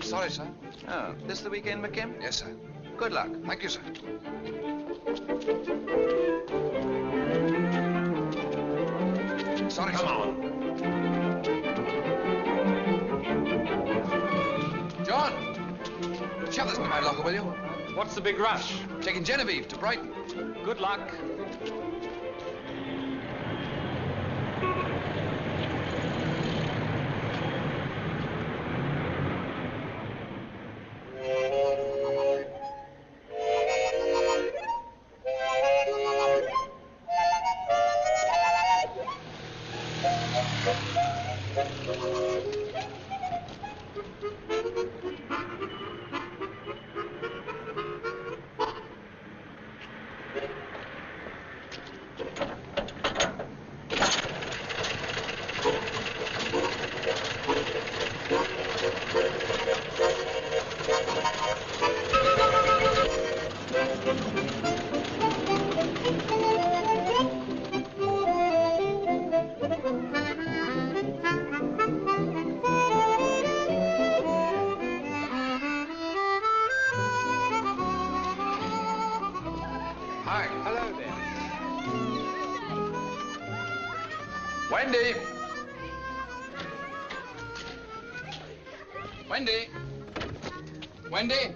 Sorry, sir. Oh, this the weekend, McKim? Yes, sir. Good luck. Thank you, sir. Sorry, Come sir. on. John! Shove this into my locker, will you? What's the big rush? Taking Genevieve to Brighton. Good luck. Hi. Hello there. Wendy! Wendy! Wendy!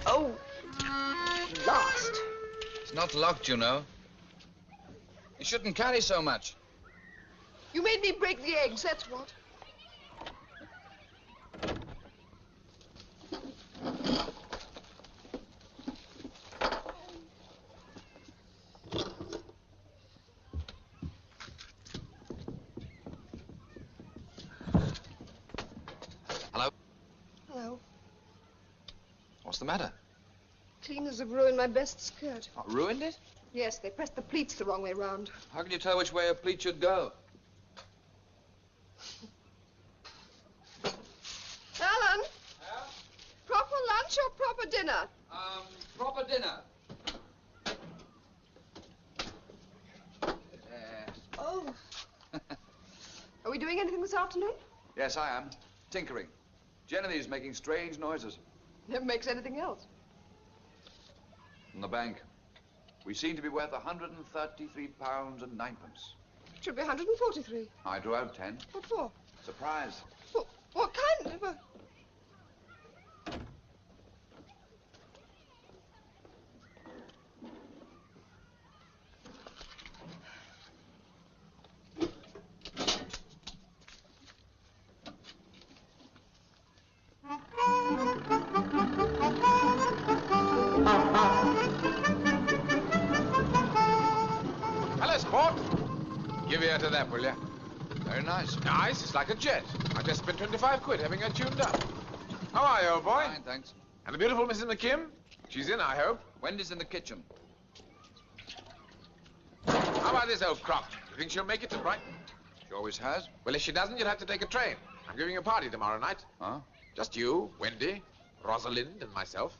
Oh, lost. It's not locked, you know. You shouldn't carry so much. You made me break the eggs, that's what. Hello? Hello. What's the matter? Cleaners have ruined my best skirt. Oh, ruined it? Yes, they pressed the pleats the wrong way round. How can you tell which way a pleat should go? Alan! Proper lunch or proper dinner? Proper dinner. Oh. Are we doing anything this afternoon? Yes, I am. Tinkering. Genevieve's making strange noises. Never makes anything else. From the bank. We seem to be worth £133 and ninepence. Should be 143. I drew out 10. What for? Surprise. What kind of a... Hello, sport. Give ear to that, will you? Very nice. Nice, it's like a jet. I just spent 25 quid having her tuned up. How are you, old boy? Fine, thanks. And the beautiful Mrs. McKim? She's in, I hope. Wendy's in the kitchen. How about this old crop? You think she'll make it to Brighton? She always has. Well, if she doesn't, you'll have to take a train. I'm giving a party tomorrow night. Huh? Just you, Wendy, Rosalind, and myself.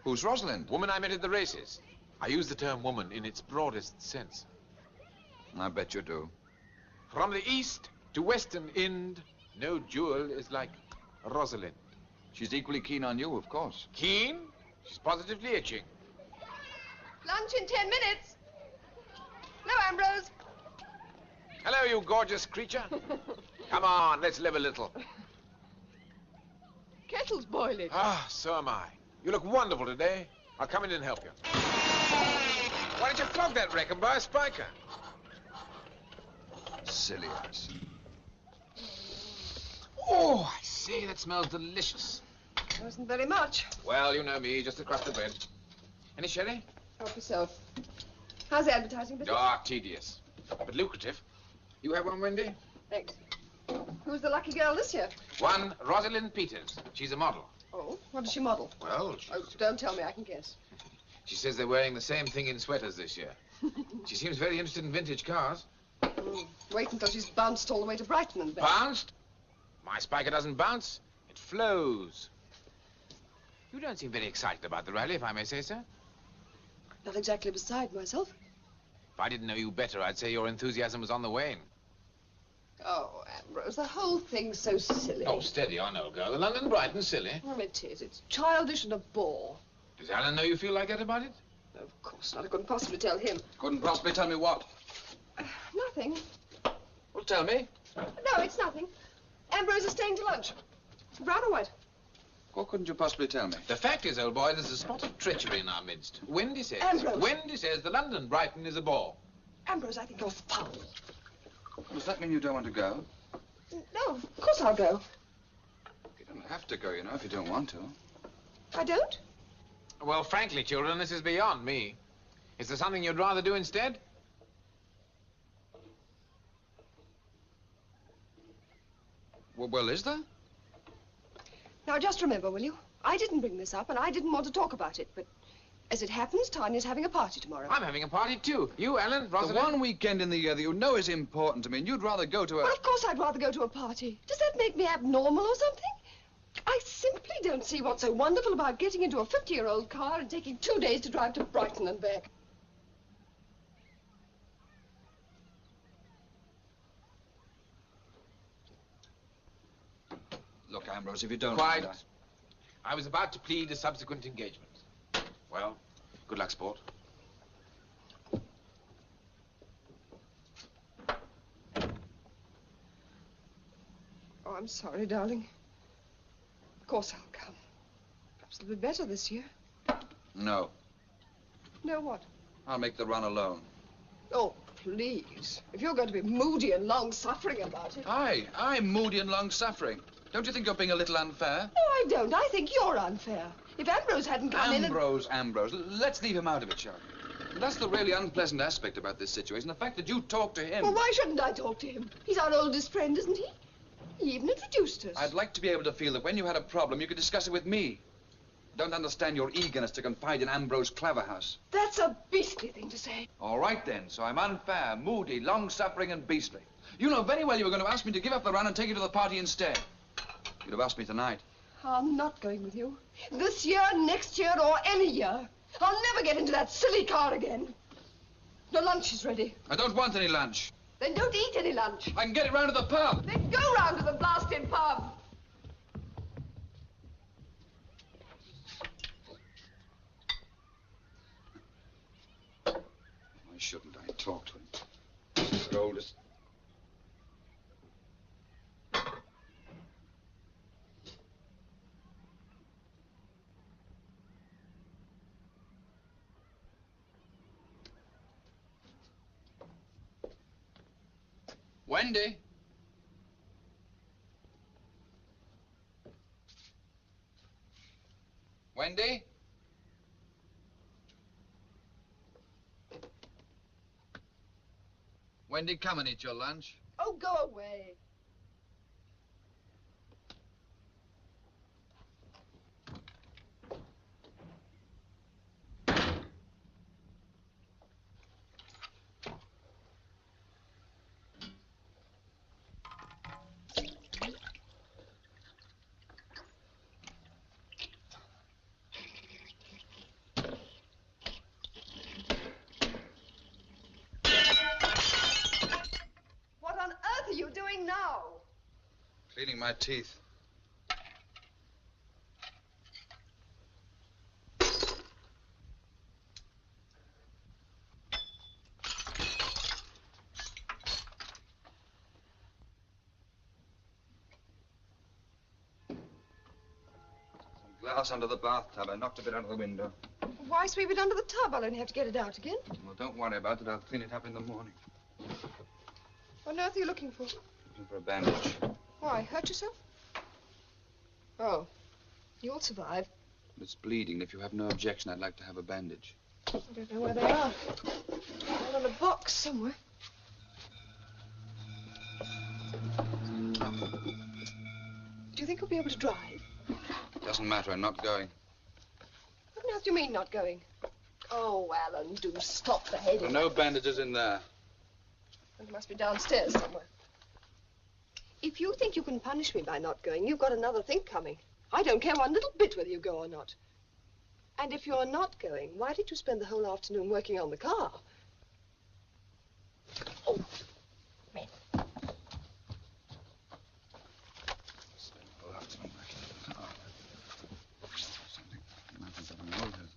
Who's Rosalind? Woman I met at the races. I use the term woman in its broadest sense. I bet you do. From the east to western Ind, no jewel is like Rosalind. She's equally keen on you, of course. Keen? She's positively itching. Lunch in 10 minutes. No, Ambrose. Hello, you gorgeous creature. Come on, let's live a little. Kettle's boiling. Ah, so am I. You look wonderful today. I'll come in and help you. Why don't you flog that wreck and buy a spiker? Silly ass. Oh, I say, that smells delicious. Wasn't very much. Well, you know me, just a crust of bread. Any sherry? Help yourself. How's the advertising business? Ah, tedious. But lucrative. You have one, Wendy? Thanks. Who's the lucky girl this year? One, Rosalind Peters. She's a model. Oh, what does she model? Well, Oh, don't tell me, I can guess. she says they're wearing the same thing in sweaters this year. She seems very interested in vintage cars. Wait until she's bounced all the way to Brighton and back. Bounced? My spiker doesn't bounce. It flows. You don't seem very excited about the rally, if I may say so. Not exactly beside myself. If I didn't know you better, I'd say your enthusiasm was on the wane. Oh, Ambrose, the whole thing's so silly. Oh, steady on, old girl. The London Brighton's silly. Well, it is. It's childish and a bore. Does Alan know you feel like that about it? No, of course not. I couldn't possibly tell him. Couldn't possibly tell me what. Nothing. Well, tell me. No, it's nothing. Ambrose is staying to lunch. Brown or white? What couldn't you possibly tell me? The fact is, old boy, there's a spot of treachery in our midst. Wendy says... Ambrose. Wendy says the London Brighton is a bore. Ambrose, I think you're foul. Does that mean you don't want to go? No, of course I'll go. You don't have to go, you know, if you don't want to. I don't? Well, frankly, children, this is beyond me. Is there something you'd rather do instead? Well, is there? Now, just remember, will you? I didn't bring this up, and I didn't want to talk about it, but as it happens, Tanya's having a party tomorrow. I'm having a party, too. You, Alan, Rosalind? The one weekend in the year that you know is important to me, and you'd rather go to a... Well, of course I'd rather go to a party. Does that make me abnormal or something? I simply don't see what's so wonderful about getting into a 50-year-old car and taking 2 days to drive to Brighton and back. Look, Ambrose, if you don't... Quite. mind, I was about to plead a subsequent engagement. Well, good luck, sport. Oh, I'm sorry, darling. Of course I'll come. Perhaps it'll be better this year. No. No, what? I'll make the run alone. Oh, please. If you're going to be moody and long-suffering about it... I'm moody and long-suffering. Don't you think you're being a little unfair? No, I don't. I think you're unfair. If Ambrose hadn't come in and... Ambrose. Let's leave him out of it, shall we? That's the really unpleasant aspect about this situation, the fact that you talked to him. Well, why shouldn't I talk to him? He's our oldest friend, isn't he? He even introduced us. I'd like to be able to feel that when you had a problem, you could discuss it with me. Don't understand your eagerness to confide in Ambrose Claverhouse. That's a beastly thing to say. All right, then. So I'm unfair, moody, long-suffering, and beastly. You know very well you were going to ask me to give up the run and take you to the party instead. You'd have asked me tonight. I'm not going with you. This year, next year, or any year. I'll never get into that silly car again. The lunch is ready. I don't want any lunch. Then don't eat any lunch. I can get it round to the pub. Then go round to the blasted pub. Why shouldn't I talk to him? He's the oldest. Wendy? Wendy? Wendy, come and eat your lunch. Oh, go away. Cleaning my teeth. glass under the bathtub. I knocked a bit out of the window. Why sweep it under the tub? I'll only have to get it out again. Well, don't worry about it. I'll clean it up in the morning. What on earth are you looking for? Looking for a bandage. Why, hurt yourself? Oh, you'll survive. It's bleeding. If you have no objection, I'd like to have a bandage. I don't know where they are. They're in a box somewhere. Do you think you'll be able to drive? Doesn't matter. I'm not going. What on earth do you mean, not going? Oh, Alan, do stop the head. There are no bandages in there. It must be downstairs somewhere. If you think you can punish me by not going, you've got another thing coming. I don't care one little bit whether you go or not. And if you're not going, why did you spend the whole afternoon working on the car? Oh, man. Spend the whole afternoon working on the car. Something happens up in the old house.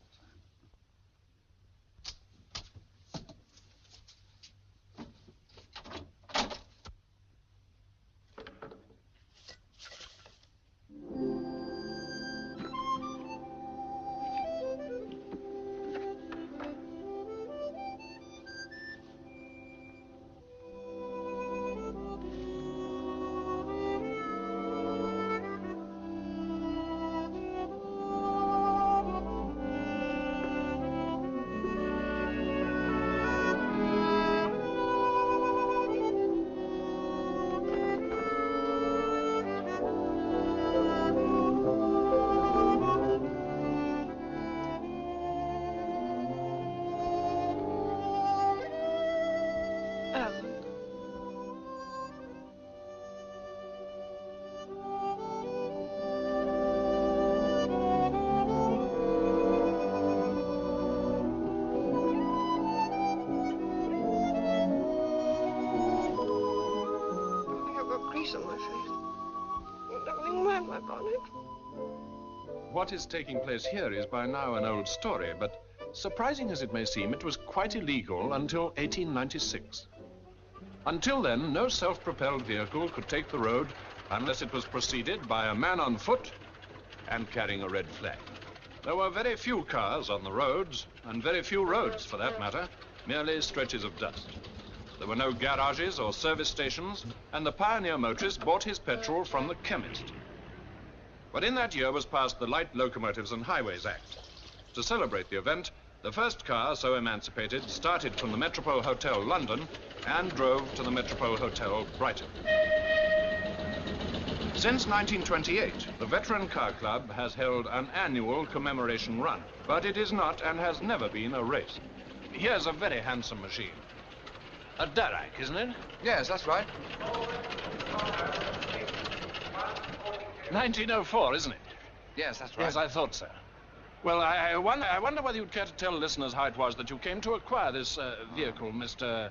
On my face. Nothing around my bonnet. What is taking place here is by now an old story, but surprising as it may seem, it was quite illegal until 1896. Until then, no self-propelled vehicle could take the road unless it was preceded by a man on foot and carrying a red flag. There were very few cars on the roads, and very few roads, for that matter, merely stretches of dust. There were no garages or service stations, and the pioneer motorist bought his petrol from the chemist. But in that year was passed the Light Locomotives and Highways Act. To celebrate the event, the first car so emancipated started from the Metropole Hotel, London, and drove to the Metropole Hotel, Brighton. Since 1928, the Veteran Car Club has held an annual commemoration run, but it is not and has never been a race. Here's a very handsome machine. A Darracq, isn't it? Yes, that's right. 1904, isn't it? Yes, that's right. Yes, I thought so. Well, I wonder whether you'd care to tell listeners how it was that you came to acquire this vehicle, Mr.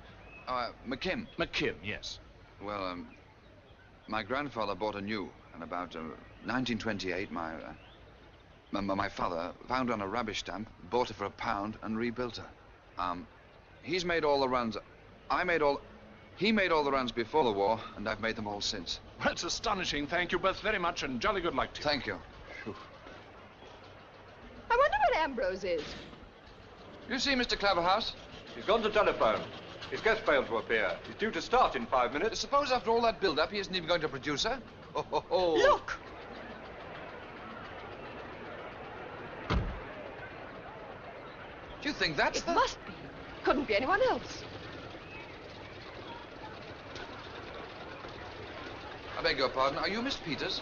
McKim. McKim, yes. Well, my grandfather bought a new, and about 1928, my father found her on a rubbish dump, bought her for £1, and rebuilt her. He's made all the runs. He made all the runs before the war, and I've made them all since. That's astonishing. Thank you both very much, and jolly good luck to you. Thank you. Whew. I wonder what Ambrose is. You see Mr. Claverhouse? He's gone to telephone. His guest failed to appear. He's due to start in 5 minutes. Suppose after all that build-up, he isn't even going to produce her? Oh, ho, ho. Look! Do you think that's It the... must be. Couldn't be anyone else. I beg your pardon. Are you Miss Peters?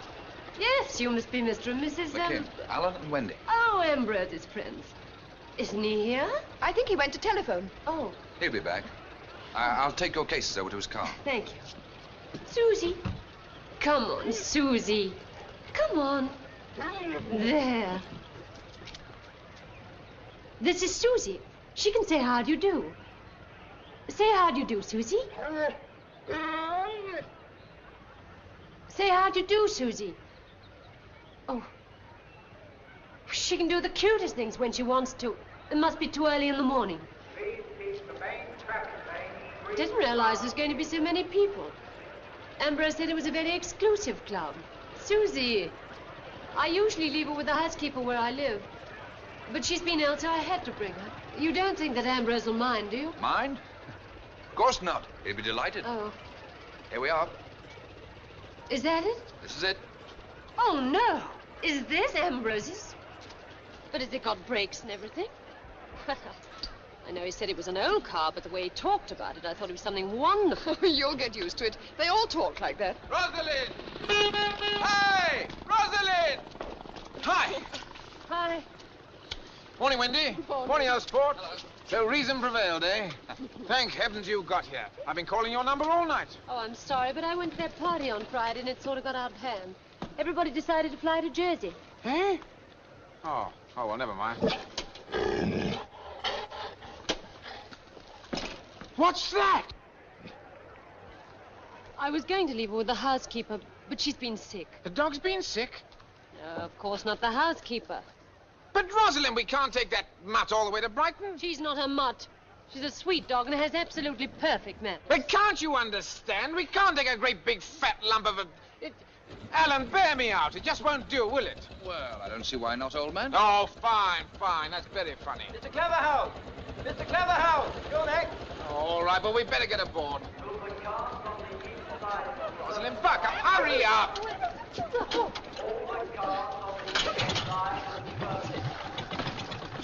Yes, you must be Mr. and Mrs. McKim. Alan and Wendy. Oh, Ambrose's friends. Isn't he here? I think he went to telephone. Oh, He'll be back. I'll take your cases over to his car. thank you. Susie. Come on, Susie. Come on. There. This is Susie. She can say how do you do. Say how do you do, Susie. Say how do you do, Susie. Oh. She can do the cutest things when she wants to. It must be too early in the morning. Didn't realize there's going to be so many people. Ambrose said it was a very exclusive club. Susie, I usually leave her with the housekeeper where I live. But she's been ill, so I had to bring her. You don't think that Ambrose will mind, do you? Mind? Of course not. He'll be delighted. Oh. Here we are. Is that it? This is it. Oh, no. Is this Ambrose's? But has it got brakes and everything? Well, I know he said it was an old car, but the way he talked about it, I thought it was something wonderful. You'll get used to it. They all talk like that. Rosalind! Hey! Rosalind! Hi! Hi. Morning, Wendy. Morning, old sport. Hello. So reason prevailed, eh? Thank heavens you got here. I've been calling your number all night. Oh, I'm sorry, but I went to that party on Friday and it sort of got out of hand. Everybody decided to fly to Jersey. Eh? Oh, well, never mind. What's that? I was going to leave her with the housekeeper, but she's been sick. The dog's been sick? No, of course not the housekeeper. But, Rosalind, we can't take that mutt all the way to Brighton. She's not a mutt. She's a sweet dog and has absolutely perfect manners. But can't you understand? We can't take a great big fat lump of a... Alan, bear me out. It just won't do, will it? Well, I don't see why not, old man. Oh, fine, fine. That's very funny. Mr. Cleverhouse! Mr. Cleverhouse! You're next! All right, but we better get aboard. Rosalind Buck, hurry up!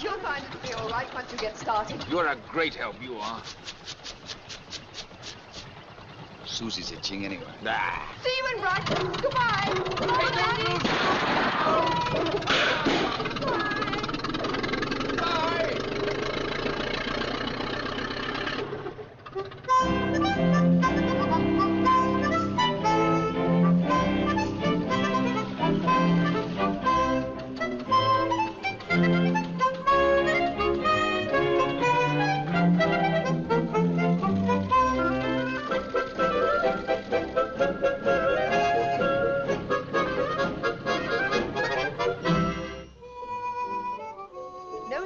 You'll find it'll be all right once you get started. You're a great help, you are. Susie's itching anyway. Ah. See you in Brighton. Goodbye.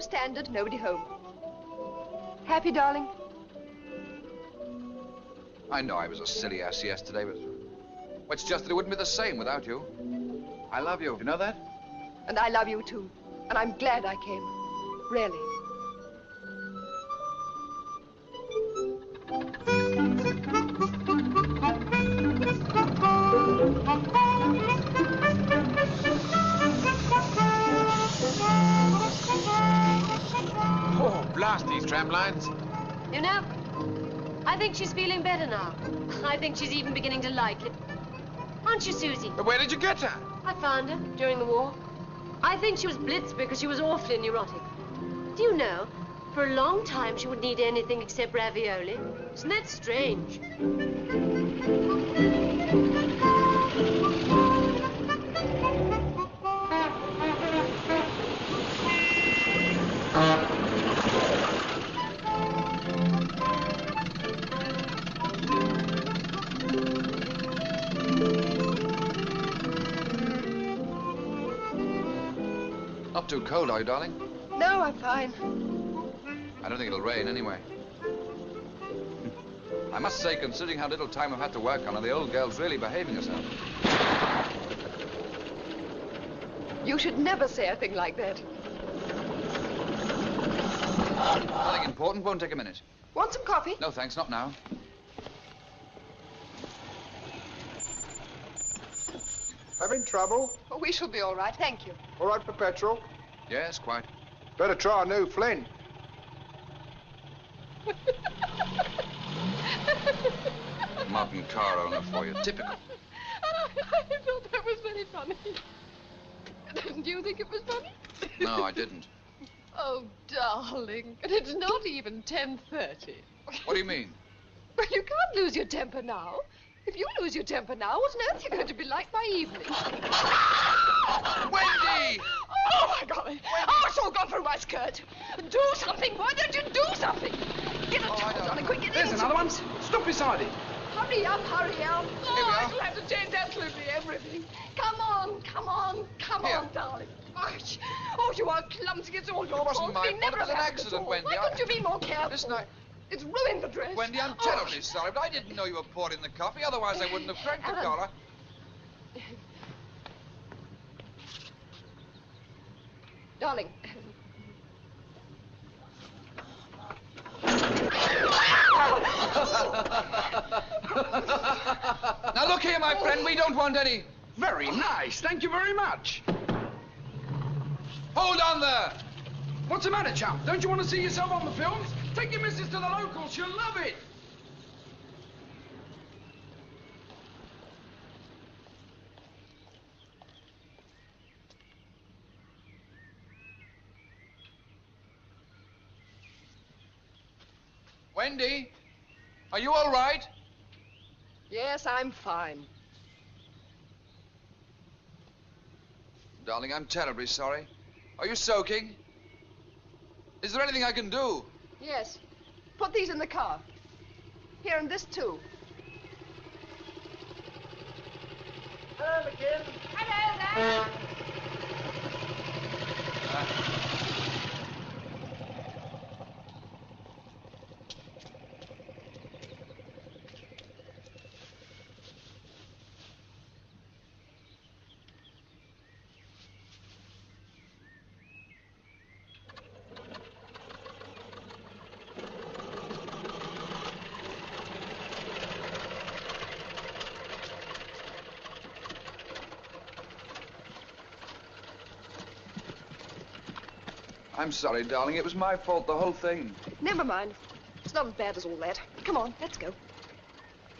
Standard, nobody home. Happy, darling? I know I was a silly ass yesterday, but it's just that it wouldn't be the same without you. I love you. You know that? And I love you, too. And I'm glad I came. Really. Oh, blast these tram lines. You know, I think she's feeling better now. I think she's even beginning to like it. Aren't you, Susie? But where did you get her? I found her during the war. I think she was blitzed because she was awfully neurotic. Do you know, for a long time she would need anything except ravioli. Isn't that strange? Not too cold, are you, darling? No, I'm fine. I don't think it'll rain anyway. I must say, considering how little time I've had to work on her, the old girl's really behaving herself. You should never say a thing like that. Nothing important, won't take a minute. Want some coffee? No, thanks, not now. Having trouble? Oh, we shall be all right, thank you. All right for petrol? Yes, quite. Better try a new Flynn. Modern car owner for you. Typical. I thought that was very funny. Didn't you think it was funny? No, I didn't. Oh, darling. And it's not even 10:30. What do you mean? Well, you can't lose your temper now. If you lose your temper now, what on earth are you going to be like by evening? Wendy! Oh, my golly. Oh, it's all gone through my skirt. Do something. Why don't you do something? Get a towel, darling. Quick, get There's in. another one. Stop beside it. Hurry up, hurry up. Here we Oh, are. I shall have to change absolutely everything. Come on, come on, come Here. on, darling. Gosh. Oh, you are clumsy. It's all your It wasn't fault. my We fault. never It was an happened accident, at all. Wendy. Why couldn't you be more careful? Listen, It's ruined the dress. Wendy, I'm terribly sorry, but I didn't know you were pouring the coffee. Otherwise, I wouldn't have cranked the Alan. collar. Darling. Now look here, my friend, we don't want any... Very nice. Thank you very much. Hold on there! What's the matter, chum? Don't you want to see yourself on the films? Take your missus to the locals. She'll love it. Wendy, are you all right? Yes, I'm fine. Darling, I'm terribly sorry. Are you soaking? Is there anything I can do? Yes. Put these in the car. Here, and this too. Hello, McKim. Hello there. I'm sorry, darling. It was my fault, the whole thing. Never mind. It's not as bad as all that. Come on, let's go.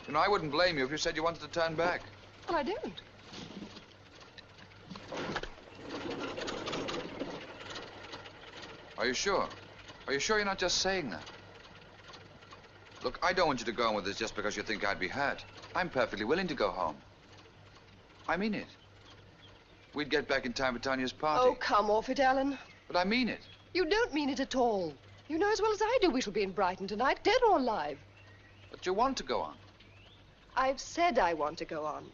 You know, I wouldn't blame you if you said you wanted to turn back. Well, I don't. Are you sure? Are you sure you're not just saying that? Look, I don't want you to go on with this just because you think I'd be hurt. I'm perfectly willing to go home. I mean it. We'd get back in time for Tanya's party. Oh, come off it, Alan. But I mean it. You don't mean it at all. You know as well as I do we shall be in Brighton tonight, dead or alive. But you want to go on. I've said I want to go on.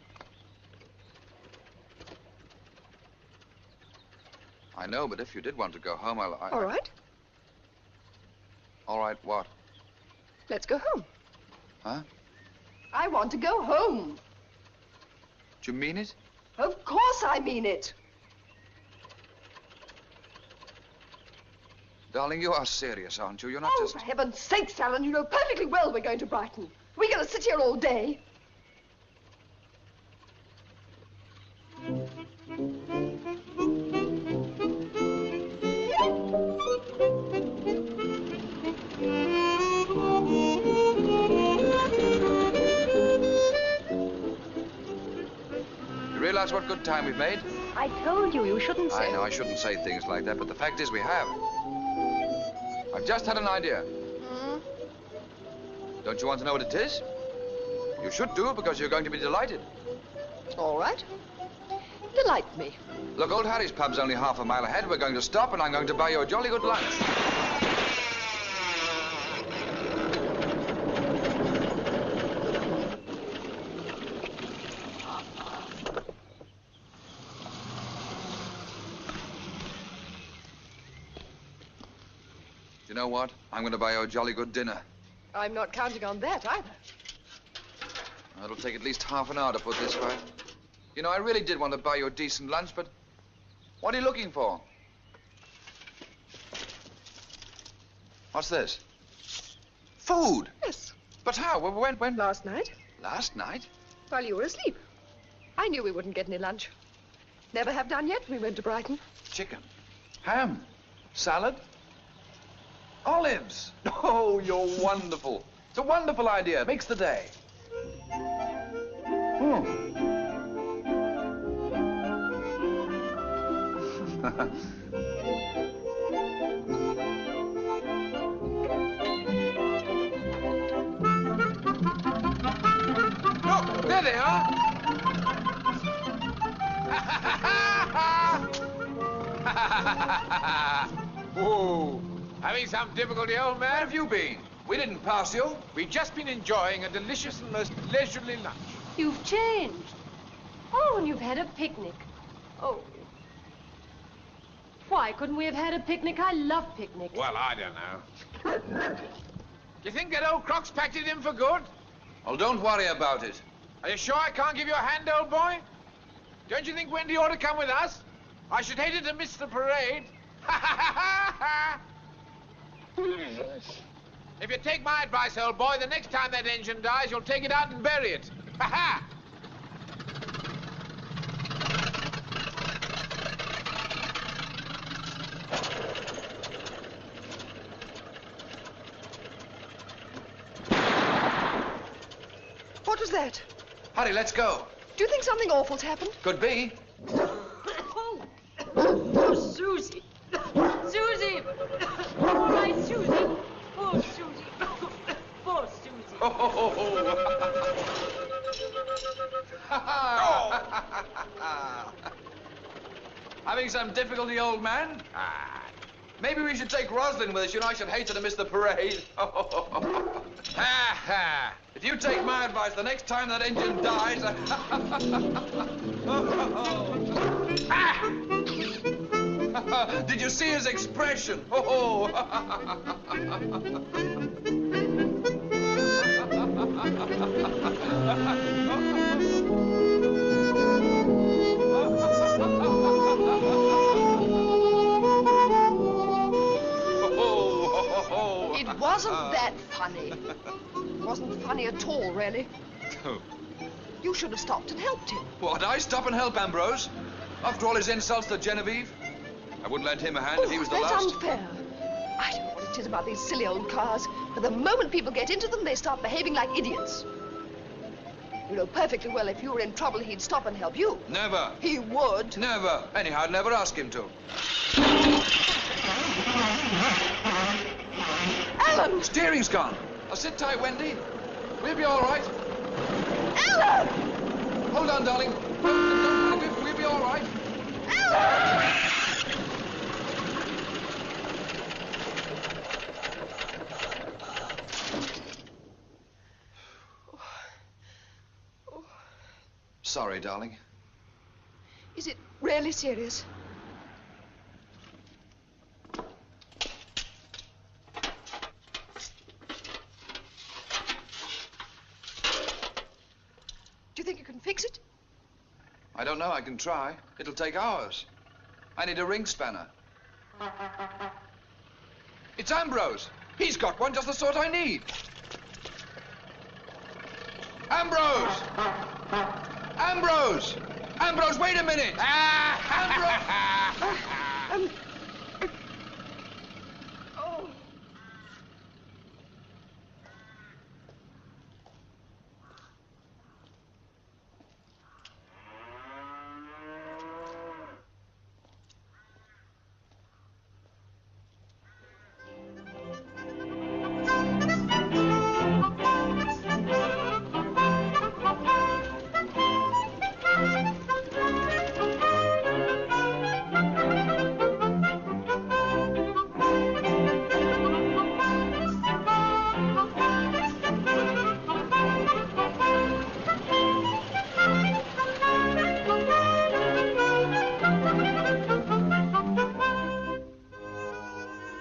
I know, but if you did want to go home, All right. All right, what? Let's go home. Huh? I want to go home. Do you mean it? Of course I mean it. Darling, you are serious, aren't you? You're not Oh, just... for heaven's sakes, Alan, you know perfectly well we're going to Brighton. We're going to sit here all day. You realize what good time we've made? I told you, you shouldn't say. I know I shouldn't say things like that, but the fact is we have. I've just had an idea. Hmm? Don't you want to know what it is? You should do, because you're going to be delighted. All right. Delight me. Look, Old Harry's pub's only half a mile ahead. We're going to stop, and I'm going to buy you a jolly good lunch. You know what? I'm going to buy you a jolly good dinner. I'm not counting on that either. It'll take at least half an hour to put this right. You know, I really did want to buy you a decent lunch, but what are you looking for? What's this? Food? Yes. But how? When? Last night, Last night? while you were asleep. I knew we wouldn't get any lunch. Never have done yet. We went to Brighton. Chicken. Ham. Salad. Olives. Oh, you're wonderful. It's a wonderful idea. Makes the day. Look, there they are. Whoa. Having some difficulty, old man? Where have you been? We didn't pass you. We've just been enjoying a delicious and most leisurely lunch. You've changed. Oh, and you've had a picnic. Oh. Why couldn't we have had a picnic? I love picnics. Well, I don't know. Do you think that old croc's packed it in for good? Well, don't worry about it. Are you sure I can't give you a hand, old boy? Don't you think Wendy ought to come with us? I should hate her to miss the parade. If you take my advice, old boy, the next time that engine dies, you'll take it out and bury it. Ha ha! What was that? Hurry, let's go. Do you think something awful's happened? Could be. Oh, Susie. Susie. All right, Susie. Oh, Susie. Poor Susie. Having some difficulty, old man? Maybe we should take Roslyn with us. You know, I should hate her to miss the parade. If you take my advice, the next time that engine dies... Did you see his expression? It wasn't that funny. It wasn't funny at all, really. You should have stopped and helped him. What, I stop and help Ambrose? After all his insults to Genevieve? I wouldn't lend him a hand if he was the that's last. Unfair. I don't know what it is about these silly old cars, but the moment people get into them, they start behaving like idiots. You know perfectly well if you were in trouble, he'd stop and help you. Never. He would. Never. Anyhow, I'd never ask him to. Alan! Steering's gone. Now sit tight, Wendy. We'll be all right. Alan! Hold on, darling. We'll be all right. Alan! Sorry, darling. Is it really serious? Do you think you can fix it? I don't know. I can try. It'll take hours. I need a ring spanner. It's Ambrose. He's got one, just the sort I need. Ambrose! Ambrose! Ambrose, wait a minute! Ambrose! Oh.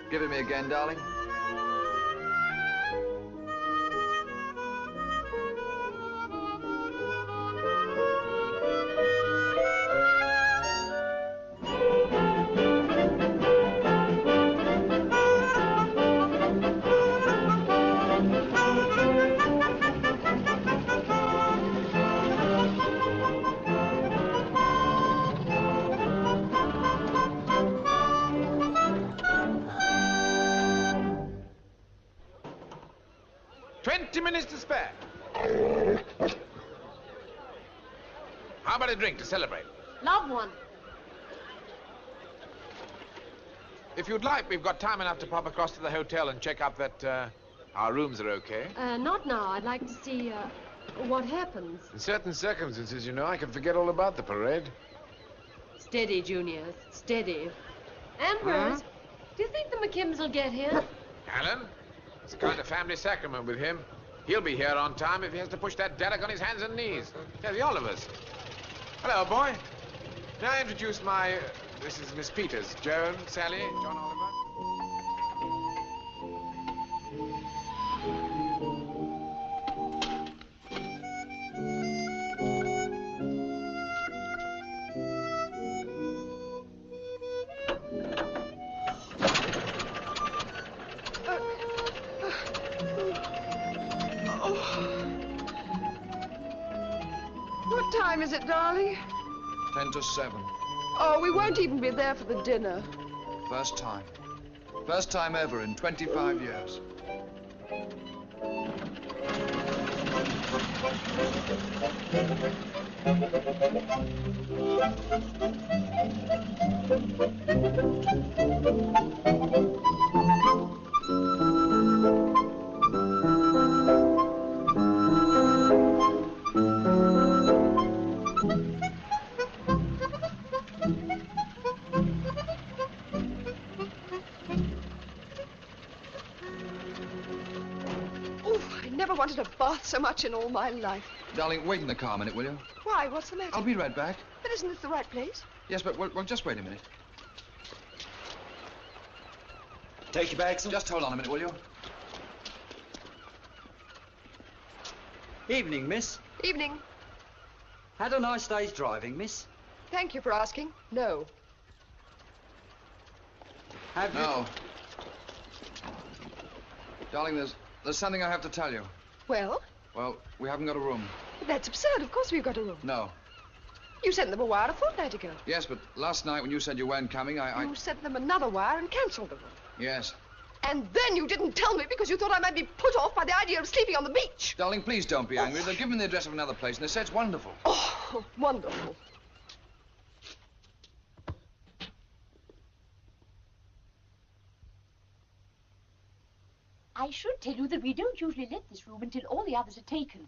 Give it me again, darling. Minutes to spare. How about a drink to celebrate? Love one. If you'd like, we've got time enough to pop across to the hotel and check up that our rooms are okay. Not now. I'd like to see what happens. In certain circumstances, you know, I can forget all about the parade. Steady, Junior. Steady. Ambrose, do you think the McKims will get here? Alan, it's a kind of family sacrament with him. He'll be here on time if he has to push that derrick on his hands and knees. Yeah, the Olivers. Hello, boy. May I introduce my... this is Miss Peters. Joan, Sally, John Oliver. What time is it, darling? 10 to 7. Oh, we won't even be there for the dinner. First time. First time ever in 25 years. Wanted a bath so much in all my life. Darling, wait in the car a minute, will you? Why? What's the matter? I'll be right back. But isn't this the right place? Yes, but well, just wait a minute. Take your bags. Just hold on a minute, will you? Evening, miss. Evening. Had a nice day's driving, miss. Thank you for asking. No. Have you? No. Darling, there's something I have to tell you. Well? Well, we haven't got a room. That's absurd. Of course we've got a room. No. You sent them a wire a fortnight ago. Yes, but last night when you said you weren't coming, You sent them another wire and cancelled the room. Yes. And then you didn't tell me because you thought I might be put off by the idea of sleeping on the beach. Darling, please don't be angry. They've given me the address of another place and they say it's wonderful. Oh, wonderful. I should tell you that we don't usually let this room until all the others are taken.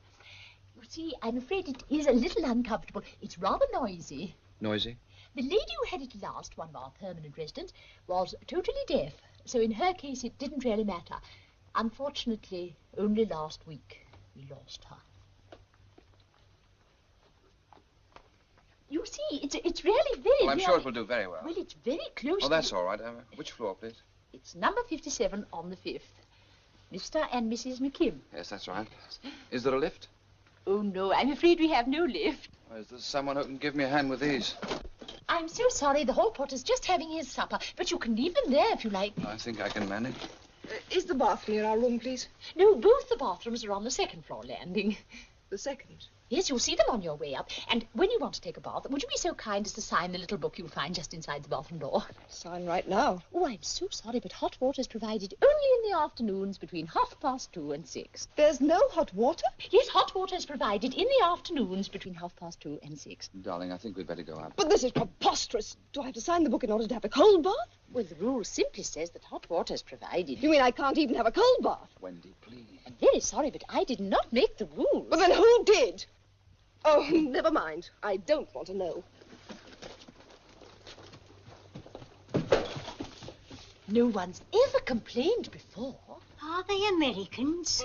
You see, I'm afraid it is a little uncomfortable. It's rather noisy. Noisy? The lady who had it last, one of our permanent residents, was totally deaf. So in her case, it didn't really matter. Unfortunately, only last week we lost her. You see, it's really very... Well, I'm sure it will do very well. Well, it's very close Oh, that's all right. Which floor, please? It's number 57 on the 5th. Mr. and Mrs. McKim. Yes, that's right. Is there a lift? Oh, no, I'm afraid we have no lift. Or is there someone who can give me a hand with these? I'm so sorry. The hall porter's just having his supper, but you can leave them there if you like. I think I can manage. Is the bath near our room, please? No, both the bathrooms are on the second floor landing. The second? Yes, you'll see them on your way up. And when you want to take a bath, would you be so kind as to sign the little book you'll find just inside the bathroom door? Sign right now. Oh, I'm so sorry, but hot water is provided only in the afternoons between 2:30 and 6. There's no hot water? Yes, hot water is provided in the afternoons between 2:30 and 6. Darling, I think we'd better go up. But this is preposterous. Do I have to sign the book in order to have a cold bath? Well, the rule simply says that hot water is provided. You mean I can't even have a cold bath? Wendy, please. I'm very sorry, but I did not make the rules. But then who did? Oh, never mind. I don't want to know. No one's ever complained before. Are they Americans?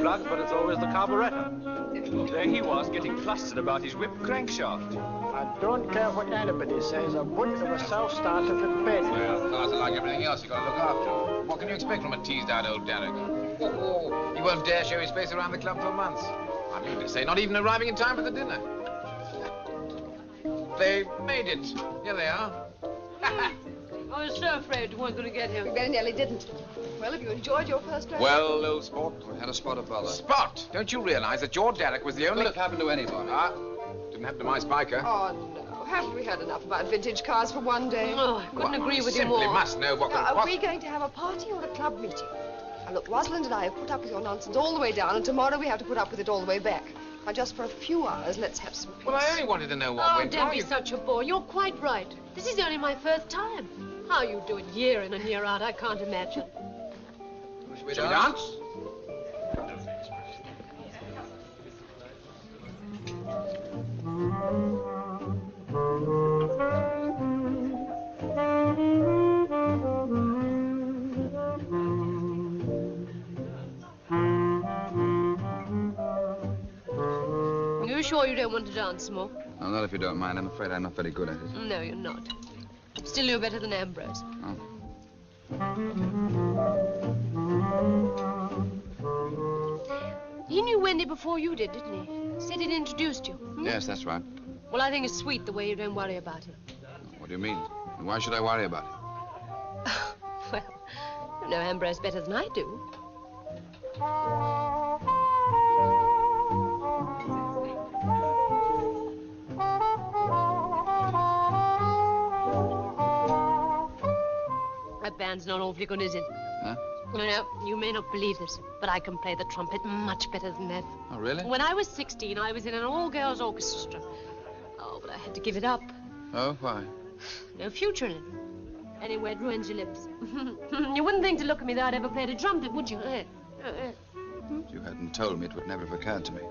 drugs, but it's always the carburettor. There he was, getting flustered about his whip crankshaft. I don't care what anybody says, a bullet of a self-starter for bed. Well, cars are like everything else. You've got to look after them. What can you expect from a teased-out old Derek? Oh, he won't dare show his face around the club for months. I mean to say, not even arriving in time for the dinner. They made it. Here they are. I was so afraid you weren't going to get him. We very nearly didn't. Well, have you enjoyed your first drive? Well, old sport, we had a spot of bother. Spot? Don't you realize that your Derek was the only... Could have happened to anybody. Ah, didn't happen to my Spiker. Oh, no. Haven't we heard enough about vintage cars for one day? Oh, I couldn't agree with you more. Simply must know what Now, are we going to have a party or a club meeting? Now, look, Rosalind and I have put up with your nonsense all the way down, and tomorrow we have to put up with it all the way back. Now, just for a few hours, let's have some peace. Well, I only wanted to know what Oh, went don't wrong. be such a bore. You're quite right. This is only my first time. How you do it year in and year out, I can't imagine. Shall we dance? You sure you don't want to dance more? No, not if you don't mind. I'm afraid I'm not very good at it. No, you're not. Still, you're better than Ambrose. Oh. He knew Wendy before you did, didn't he? Said he'd introduced you. Hmm? Yes, that's right. Well, I think it's sweet the way you don't worry about him. What do you mean? And why should I worry about it? Well, you know Ambrose better than I do. That band's not awfully good, is it? Huh? No, you may not believe this, but I can play the trumpet much better than that. Oh, really? When I was 16, I was in an all-girls orchestra. Oh, but I had to give it up. Oh, why? No future in it. Anyway, it ruins your lips. You wouldn't think to look at me that I'd ever played a trumpet, would you? If you hadn't told me, it would never have occurred to me.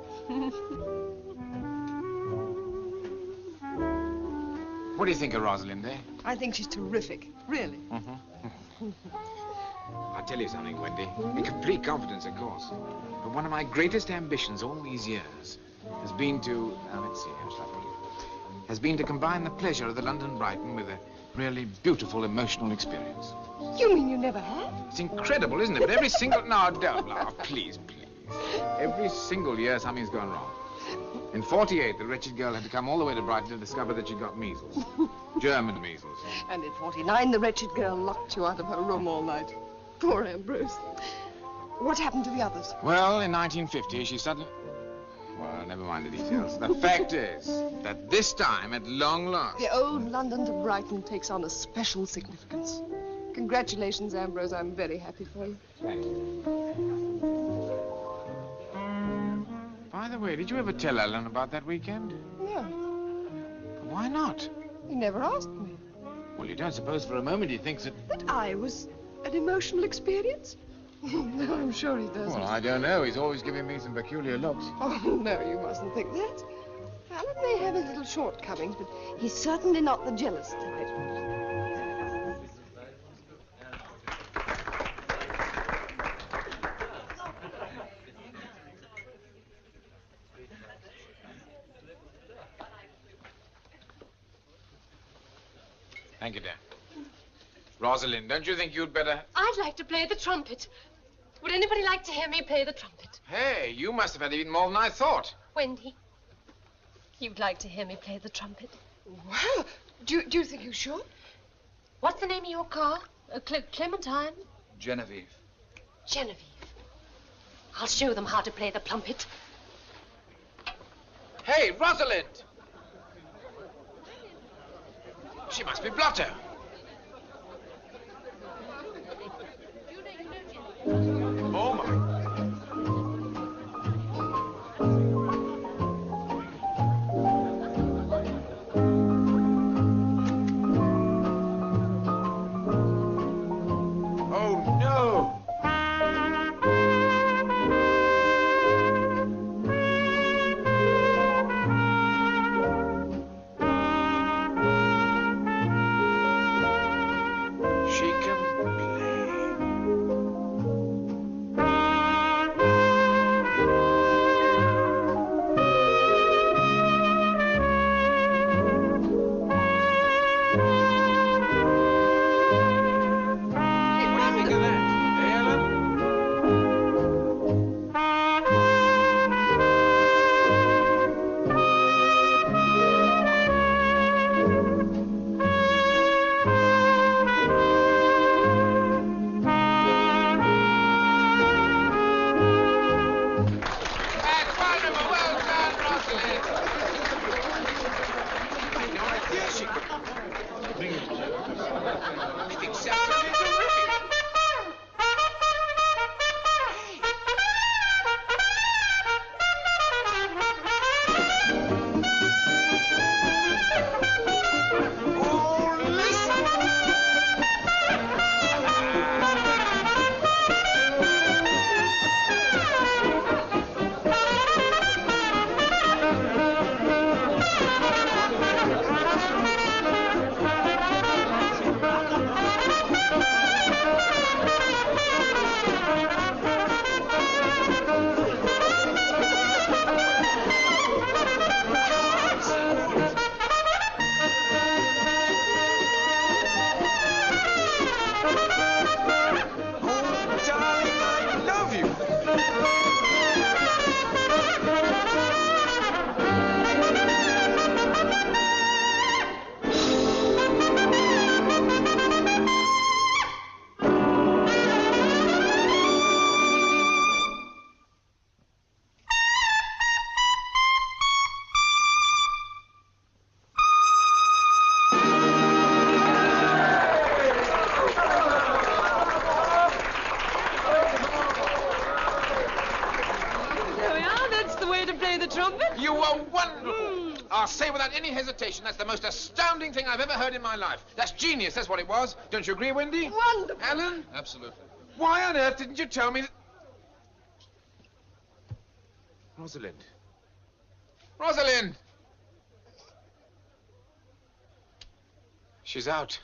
What do you think of Rosalind, eh? I think she's terrific, really. I'll tell you something, Wendy. In complete confidence, of course. But one of my greatest ambitions all these years has been to... Now, let's see, how shall I put it? Has been to combine the pleasure of the London Brighton with a really beautiful emotional experience. You mean you never have? It's incredible, isn't it? But every single... No, don't laugh, please, please. Every single year, something's gone wrong. In 48, the wretched girl had to come all the way to Brighton to discover that she'd got measles. German measles. And in 49, the wretched girl locked you out of her room all night. Poor Ambrose. What happened to the others? Well, in 1950, she suddenly... Well, never mind the details. The fact is that this time, at long last... The old London to Brighton takes on a special significance. Congratulations, Ambrose. I'm very happy for you. Thank you. By the way, did you ever tell Ellen about that weekend? No. Why not? He never asked me. Well, you don't suppose for a moment he thinks that... That I was an emotional experience? No, I'm sure he doesn't. Well, I don't know. He's always giving me some peculiar looks. Oh, no, you mustn't think that. Alan may have his little shortcomings, but he's certainly not the jealous type. Thank you, Dan. Rosalind, don't you think you'd better... I'd like to play the trumpet. Would anybody like to hear me play the trumpet? Hey, you must have had even more than I thought. Wendy, you'd like to hear me play the trumpet? Well, do you think you should? What's the name of your car? Clementine? Genevieve. Genevieve. I'll show them how to play the trumpet. Hey, Rosalind! She must be Blotto. Oh, my. Oh, no. Wonderful. Well done, Rosalind. No idea she could. I think Saturday terrific. Any hesitation, that's the most astounding thing I've ever heard in my life. That's genius, that's what it was. Don't you agree, Wendy? Wonderful. Alan? Absolutely. Why on earth didn't you tell me that... Rosalind. Rosalind! She's out.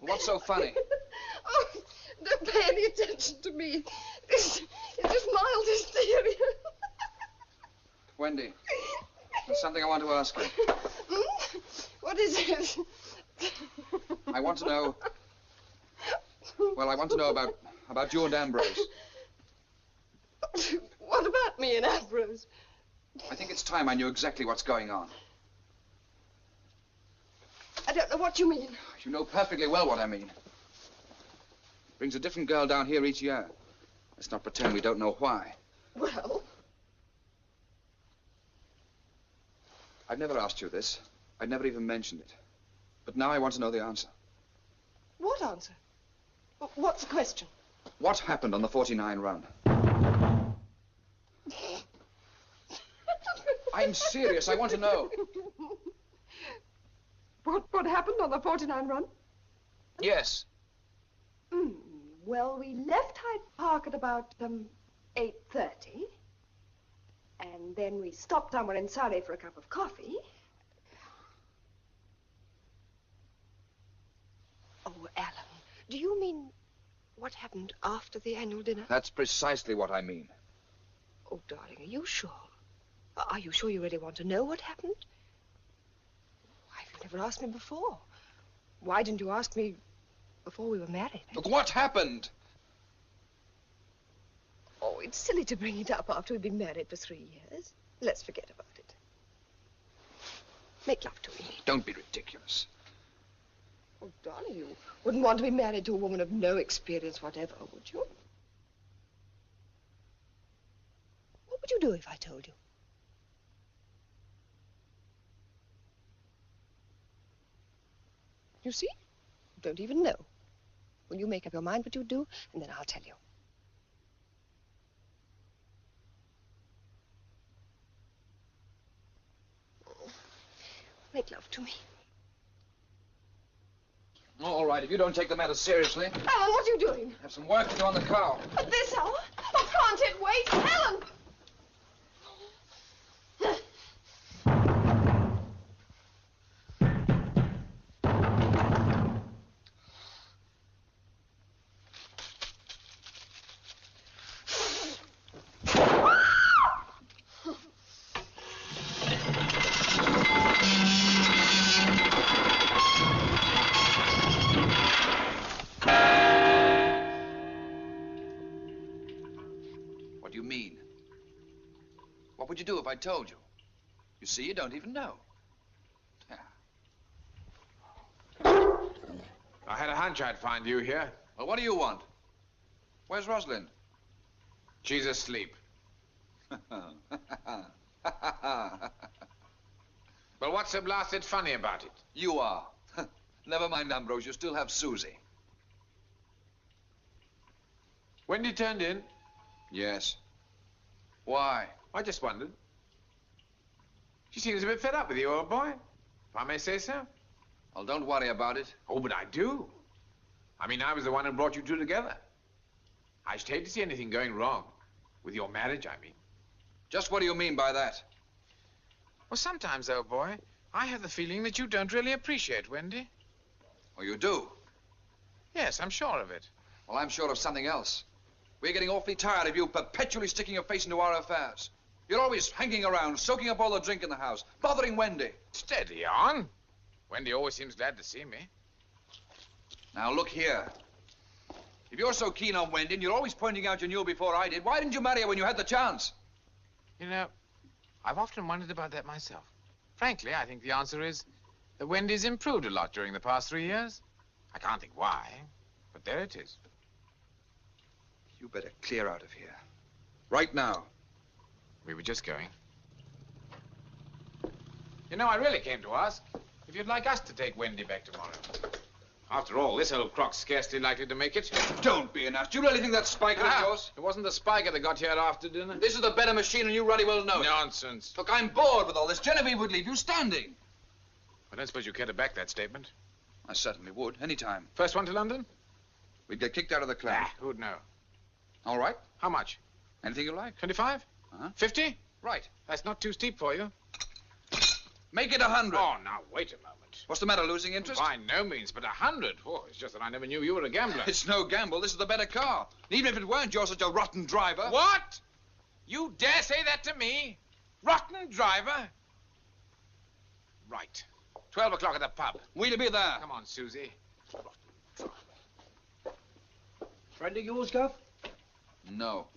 What's so funny? Oh, don't pay any attention to me. It's just mild hysteria. Wendy, there's something I want to ask you. What is it? I want to know... Well, I want to know about you and Ambrose. What about me and Ambrose? I think it's time I knew exactly what's going on. I don't know what you mean. You know perfectly well what I mean. Brings a different girl down here each year. Let's not pretend we don't know why. Well? I've never asked you this. I'd never even mentioned it. But now I want to know the answer. What answer? What's the question? What happened on the 49 run? I'm serious. I want to know. What happened on the 49 run? Yes. Well, we left Hyde Park at about 8:30. And then we stopped somewhere in Surrey for a cup of coffee. Oh, Alan, do you mean what happened after the annual dinner? That's precisely what I mean. Oh, darling, are you sure? Are you sure you really want to know what happened? Why, you've never asked me before. Why didn't you ask me before we were married? Look, what happened? Oh, it's silly to bring it up after we've been married for 3 years. Let's forget about it. Make love to me. Don't be ridiculous. Oh, darling, you wouldn't want to be married to a woman of no experience whatever, would you? What would you do if I told you? You see? You don't even know. Well, you make up your mind what you do, and then I'll tell you. Make love to me. All right, if you don't take the matter seriously. Alan, what are you doing? Have some work to do on the car. At this hour? Oh, can't it wait? Alan! What would you do if I told you? You see, you don't even know. I had a hunch I'd find you here. Well, what do you want? Where's Rosalind? She's asleep. Well, what's so blasted funny about it? You are. Never mind, Ambrose, you still have Susie. Wendy turned in? Yes. Why? I just wondered. She seems a bit fed up with you, old boy, if I may say so. Well, don't worry about it. Oh, but I do. I mean, I was the one who brought you two together. I should hate to see anything going wrong. With your marriage, I mean. Just what do you mean by that? Well, sometimes, old boy, I have the feeling that you don't really appreciate Wendy. Oh, you do? Yes, I'm sure of it. Well, I'm sure of something else. We're getting awfully tired of you perpetually sticking your face into our affairs. You're always hanging around, soaking up all the drink in the house, bothering Wendy. Steady on. Wendy always seems glad to see me. Now, look here. If you're so keen on Wendy and you're always pointing out you knew before I did, why didn't you marry her when you had the chance? You know, I've often wondered about that myself. Frankly, I think the answer is that Wendy's improved a lot during the past 3 years. I can't think why, but there it is. You better clear out of here. Right now. We were just going. You know, I really came to ask if you'd like us to take Wendy back tomorrow. After all, this old croc's scarcely likely to make it. Don't be an ass. Do you really think that Spiker is yours? It wasn't the Spiker that got here after dinner. This is the better machine, and you really well know it. Nonsense. Look, I'm bored with all this. Genevieve would leave you standing. I don't suppose you care to back that statement. I certainly would, any time. First one to London? We'd get kicked out of the club. Who'd know? All right. How much? Anything you like. 25? 50? Right. That's not too steep for you. Make it 100. Oh, now, wait a moment. What's the matter, losing interest? By no means, but 100. Oh, it's just that I never knew you were a gambler. It's no gamble. This is the better car. Even if it weren't, you're such a rotten driver. What? You dare say that to me? Rotten driver? Right. 12 o'clock at the pub. We'll be there. Come on, Susie. Friend of yours, Gov? No.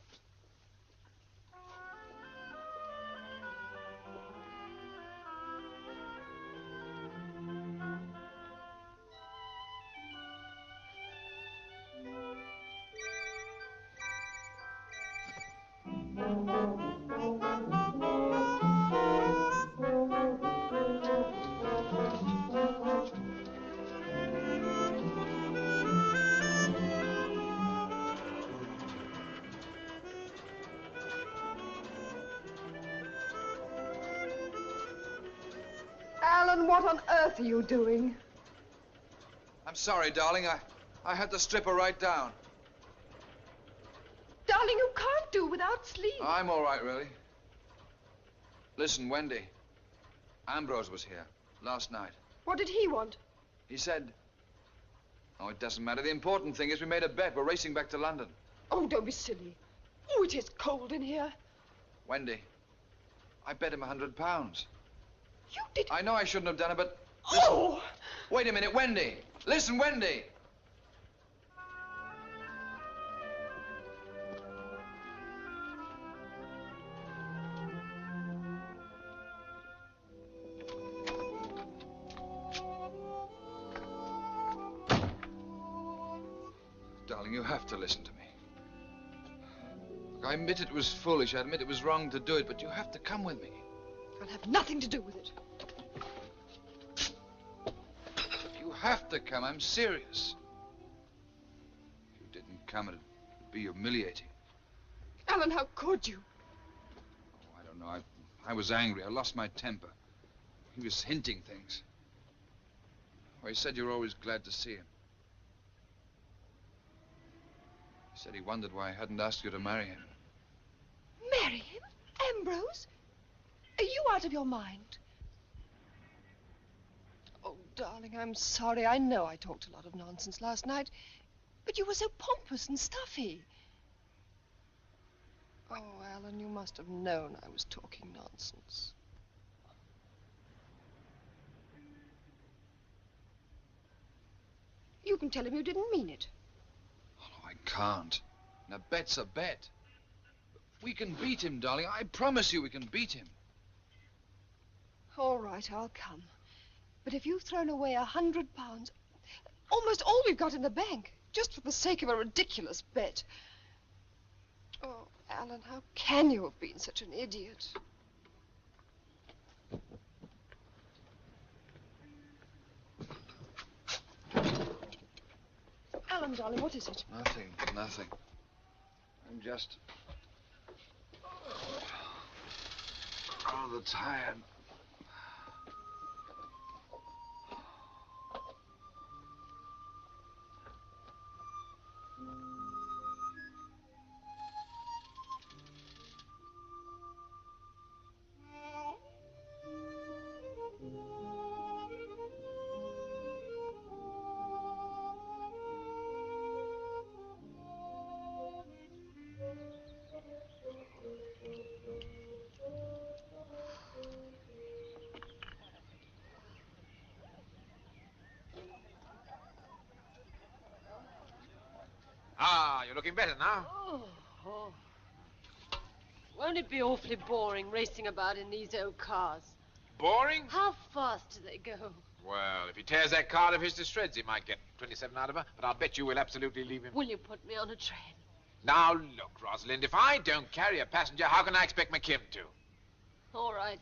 Alan, what on earth are you doing? I'm sorry, darling. I had to strip her right down. Darling, you can't do without sleep. I'm all right, really. Listen, Wendy. Ambrose was here last night. What did he want? He said... Oh, it doesn't matter. The important thing is we made a bet. We're racing back to London. Oh, don't be silly. Oh, it is cold in here. Wendy, I bet him £100. You did... I know I shouldn't have done it, but... Listen. Oh! Wait a minute, Wendy. Listen, Wendy. Darling, you have to listen to me. Look, I admit it was foolish. I admit it was wrong to do it, but you have to come with me. I'll have nothing to do with it. You have to come. I'm serious. If you didn't come, it'd be humiliating. Alan, how could you? Oh, I don't know. I was angry. I lost my temper. He was hinting things. Oh, he said you were always glad to see him. He said he wondered why I hadn't asked you to marry him. Marry him? Ambrose? Are you out of your mind? Oh, darling, I'm sorry. I know I talked a lot of nonsense last night, but you were so pompous and stuffy. Oh, Alan, you must have known I was talking nonsense. You can tell him you didn't mean it. Oh, I can't. And a bet's a bet. We can beat him, darling. I promise you we can beat him. All right, I'll come. But if you've thrown away £100, almost all we've got in the bank, just for the sake of a ridiculous bet. Oh, Alan, how can you have been such an idiot? Alan, darling, what is it? Nothing, nothing. I'm just rather tired. Ah, you're looking better now. Oh. Won't it be awfully boring racing about in these old cars? Boring? How fast do they go? Well, if he tears that car of his to shreds, he might get 27 out of her, but I'll bet you will absolutely leave him. Will you put me on a train? Now, look, Rosalind, if I don't carry a passenger, how can I expect McKim to? All right.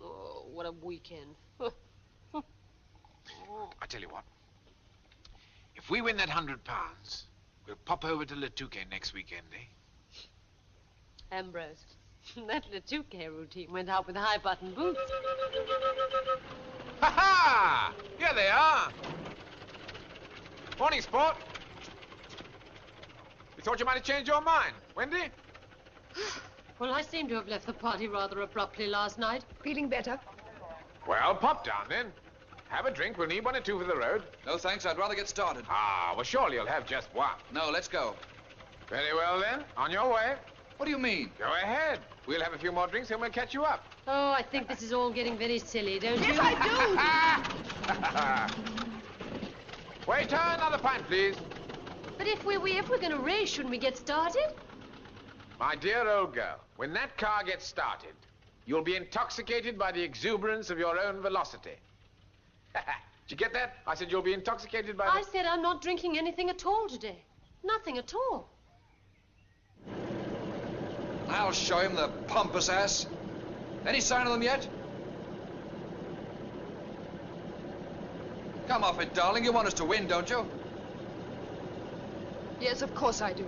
Oh, what a weekend. I tell you what. If we win that £100, we'll pop over to Latuke next weekend, eh? Ambrose, that Latuke routine went out with high-button boots. Ha-ha! Here they are. Morning, Sport. You thought you might have changed your mind, Wendy? Well, I seem to have left the party rather abruptly last night. Feeling better? Well, pop down then. Have a drink. We'll need 1 or 2 for the road. No, thanks. I'd rather get started. Ah, well, surely you'll have just 1. No, let's go. Very well, then. On your way. What do you mean? Go ahead. We'll have a few more drinks, and we'll catch you up. Oh, I think this is all getting very silly, don't you? Yes, I do. Waiter, another pint, please. But if we're going to race, shouldn't we get started? My dear old girl, when that car gets started, you'll be intoxicated by the exuberance of your own velocity. Did you get that? I said you'll be intoxicated by I said I'm not drinking anything at all today. Nothing at all. I'll show him, the pompous ass. Any sign of them yet? Come off it, darling. You want us to win, don't you? Yes, of course I do.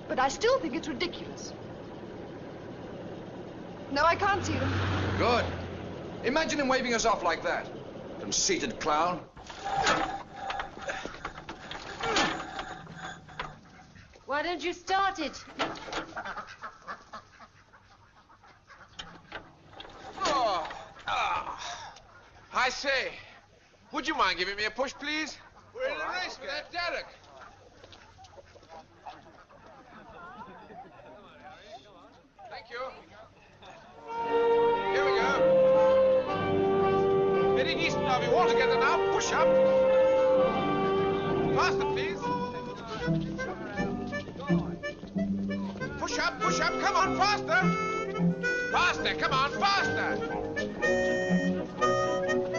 But I still think it's ridiculous. No, I can't see them. Good. Imagine him waving us off like that. Conceited clown. Why don't you start it? I say, would you mind giving me a push, please? We're in a race with that Derek. Thank you. Here we go. Very decent of you all together now. Push up. Faster, please. Push up. Come on, faster. Faster, come on, faster.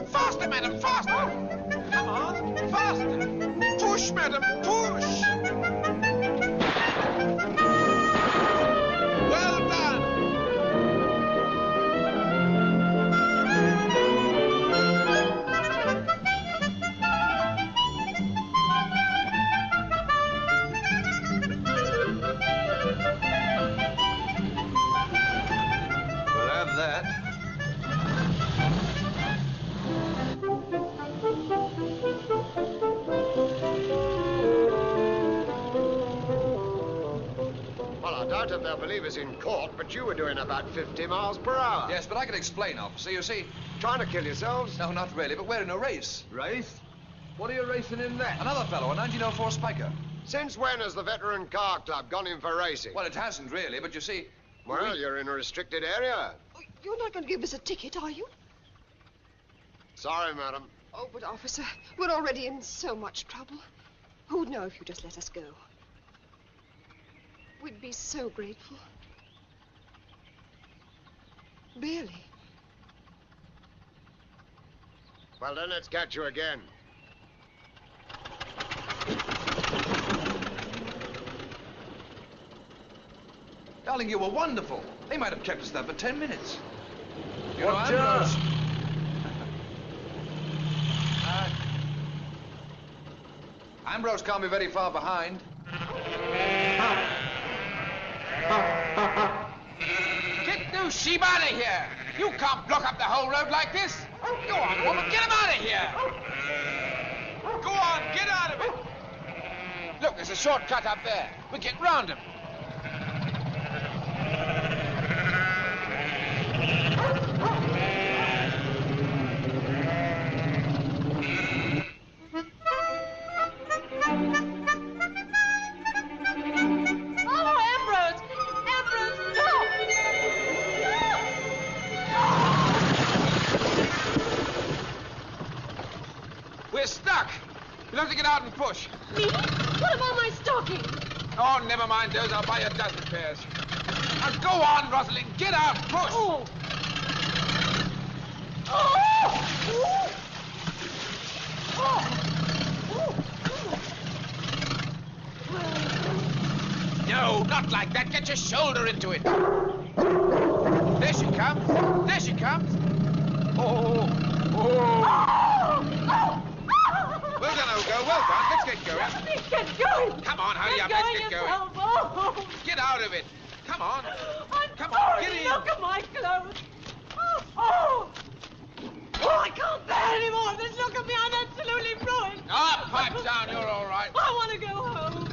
Faster, madam, faster. Come on, faster. Push, madam, push. Well done. We'll have that. Well, I doubt if they'll believe us in court, but you were doing about 50 miles per hour. Yes, but I can explain, officer. You see... Trying to kill yourselves? No, not really, but we're in a race. Race? What are you racing in then? Another fellow, a 1904 Spiker. Since when has the Veteran Car Club gone in for racing? Well, it hasn't really, but you see... Well, you're in a restricted area. You're not going to give us a ticket, are you? Sorry, madam. Oh, but, officer, we're already in so much trouble. Who'd know if you just let us go? We'd be so grateful. Really? Well, then let's catch you again. Darling, you were wonderful. They might have kept us there for 10 minutes. You What, know, Ambrose... Ambrose can't be very far behind. Get those sheep out of here! You can't block up the whole road like this! Go on, woman, get them out of here! Go on, get out of it! Look, there's a shortcut up there. We get round them. We're stuck. We'll have to get out and push. Me? What about my stocking? Oh, never mind those. I'll buy you a dozen pairs. Now go on, Rosalind. Get out. Push. Oh. Oh. Oh. No, not like that. Get your shoulder into it. There she comes. There she comes. Oh. Oh. Well done, old girl. Well done. Let's get going. Let's get going. Come on, hurry up. Let's get going. Oh. Get out of it. Come on. Come on, on, get in. Look at my clothes. Oh. Oh, I can't bear anymore. This look at me. I'm absolutely ruined. Ah, pipe down. You're all right. I want to go home.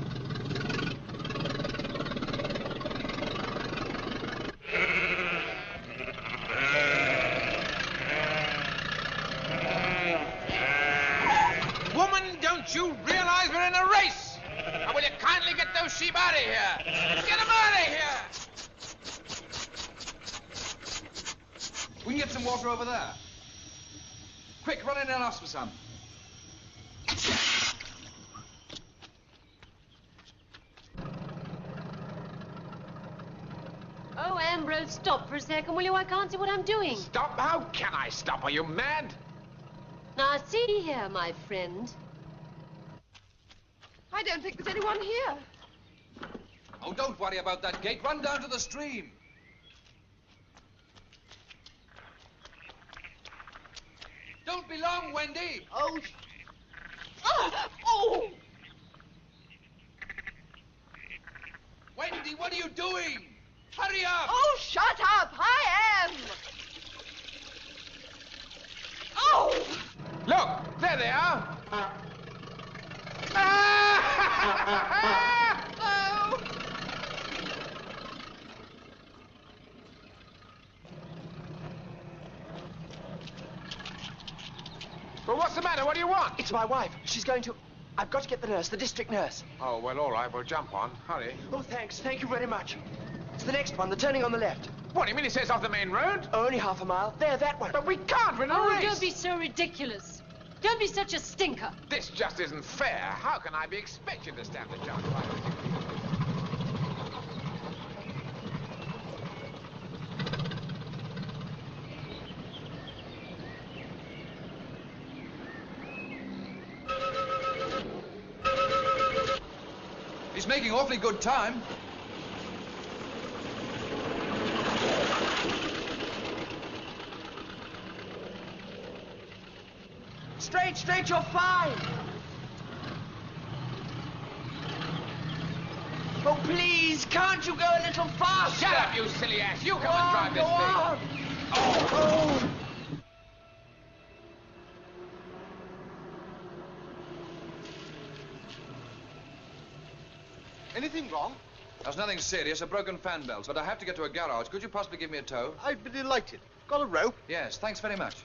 Woman, don't you realize we're in a race? Now, will you kindly get those sheep out of here? Get them out of here! We can get some water over there. Quick, run in and ask for some. Oh, Ambrose, stop for a second, will you? I can't see what I'm doing. Stop? How can I stop? Are you mad? Now, see here, my friend. I don't think there's anyone here. Oh, don't worry about that gate. Run down to the stream. Don't be long, Wendy. Oh. Oh! Wendy, what are you doing? Hurry up! Oh, shut up! I am! Oh! Look, there they are. Oh! Well, what's the matter? What do you want? It's my wife. She's going to... I've got to get the nurse, the district nurse. Oh, well, all right. We'll jump on. Hurry. Oh, thanks. Thank you very much. It's the next one, the turning on the left. What, do you mean it says off the main road? Only half a mile. There, that one. But we can't. We're in a Oh, race. don't be so ridiculous. Don't be such a stinker. This just isn't fair. How can I be expected to stand a chance like this? He's making awfully good time. Straight, you're fine. Oh, please, can't you go a little faster? Shut up, you silly ass. You come and drive this thing. Oh. Anything wrong? There's nothing serious, a broken fan belt, but I have to get to a garage. Could you possibly give me a tow? I'd be delighted. Got a rope? Yes, thanks very much.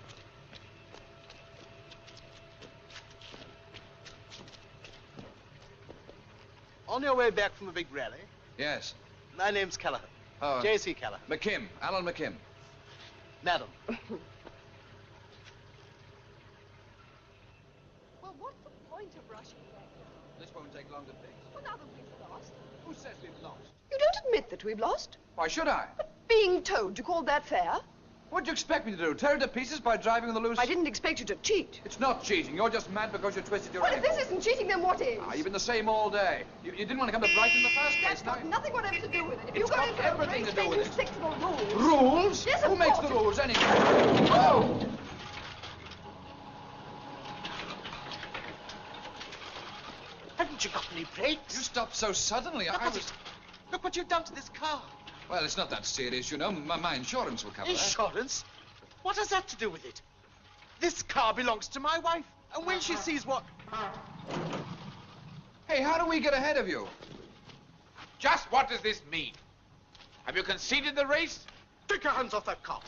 On your way back from the big rally? Yes. My name's Callahan. Oh. J.C. Callahan. McKim. Alan McKim. Madam. Well, what's the point of rushing back now? This won't take long to fix. Well, now that we've lost. Who says we've lost? You don't admit that we've lost? Why should I? Being towed, you call that fair? What'd you expect me to do? Tear it to pieces by driving on the loose? I didn't expect you to cheat. It's not cheating. You're just mad because you twisted your Well, if ankle. this isn't cheating, then what is? You've been the same all day. You didn't want to come to Brighton in the first place. That's got nothing whatever to do with it. If It's you got go into everything a race, to do then with you it. stick to the rules. Rules? Yes, Who of makes course. the rules anyway? Oh! Haven't you got any brakes? You stopped so suddenly. I was... Look what you've done to this car. Well, it's not that serious, you know. My insurance will cover that. Insurance? What has that to do with it? This car belongs to my wife. And when she sees what... Hey, how do we get ahead of you? Just what does this mean? Have you conceded the race? Take your hands off that car.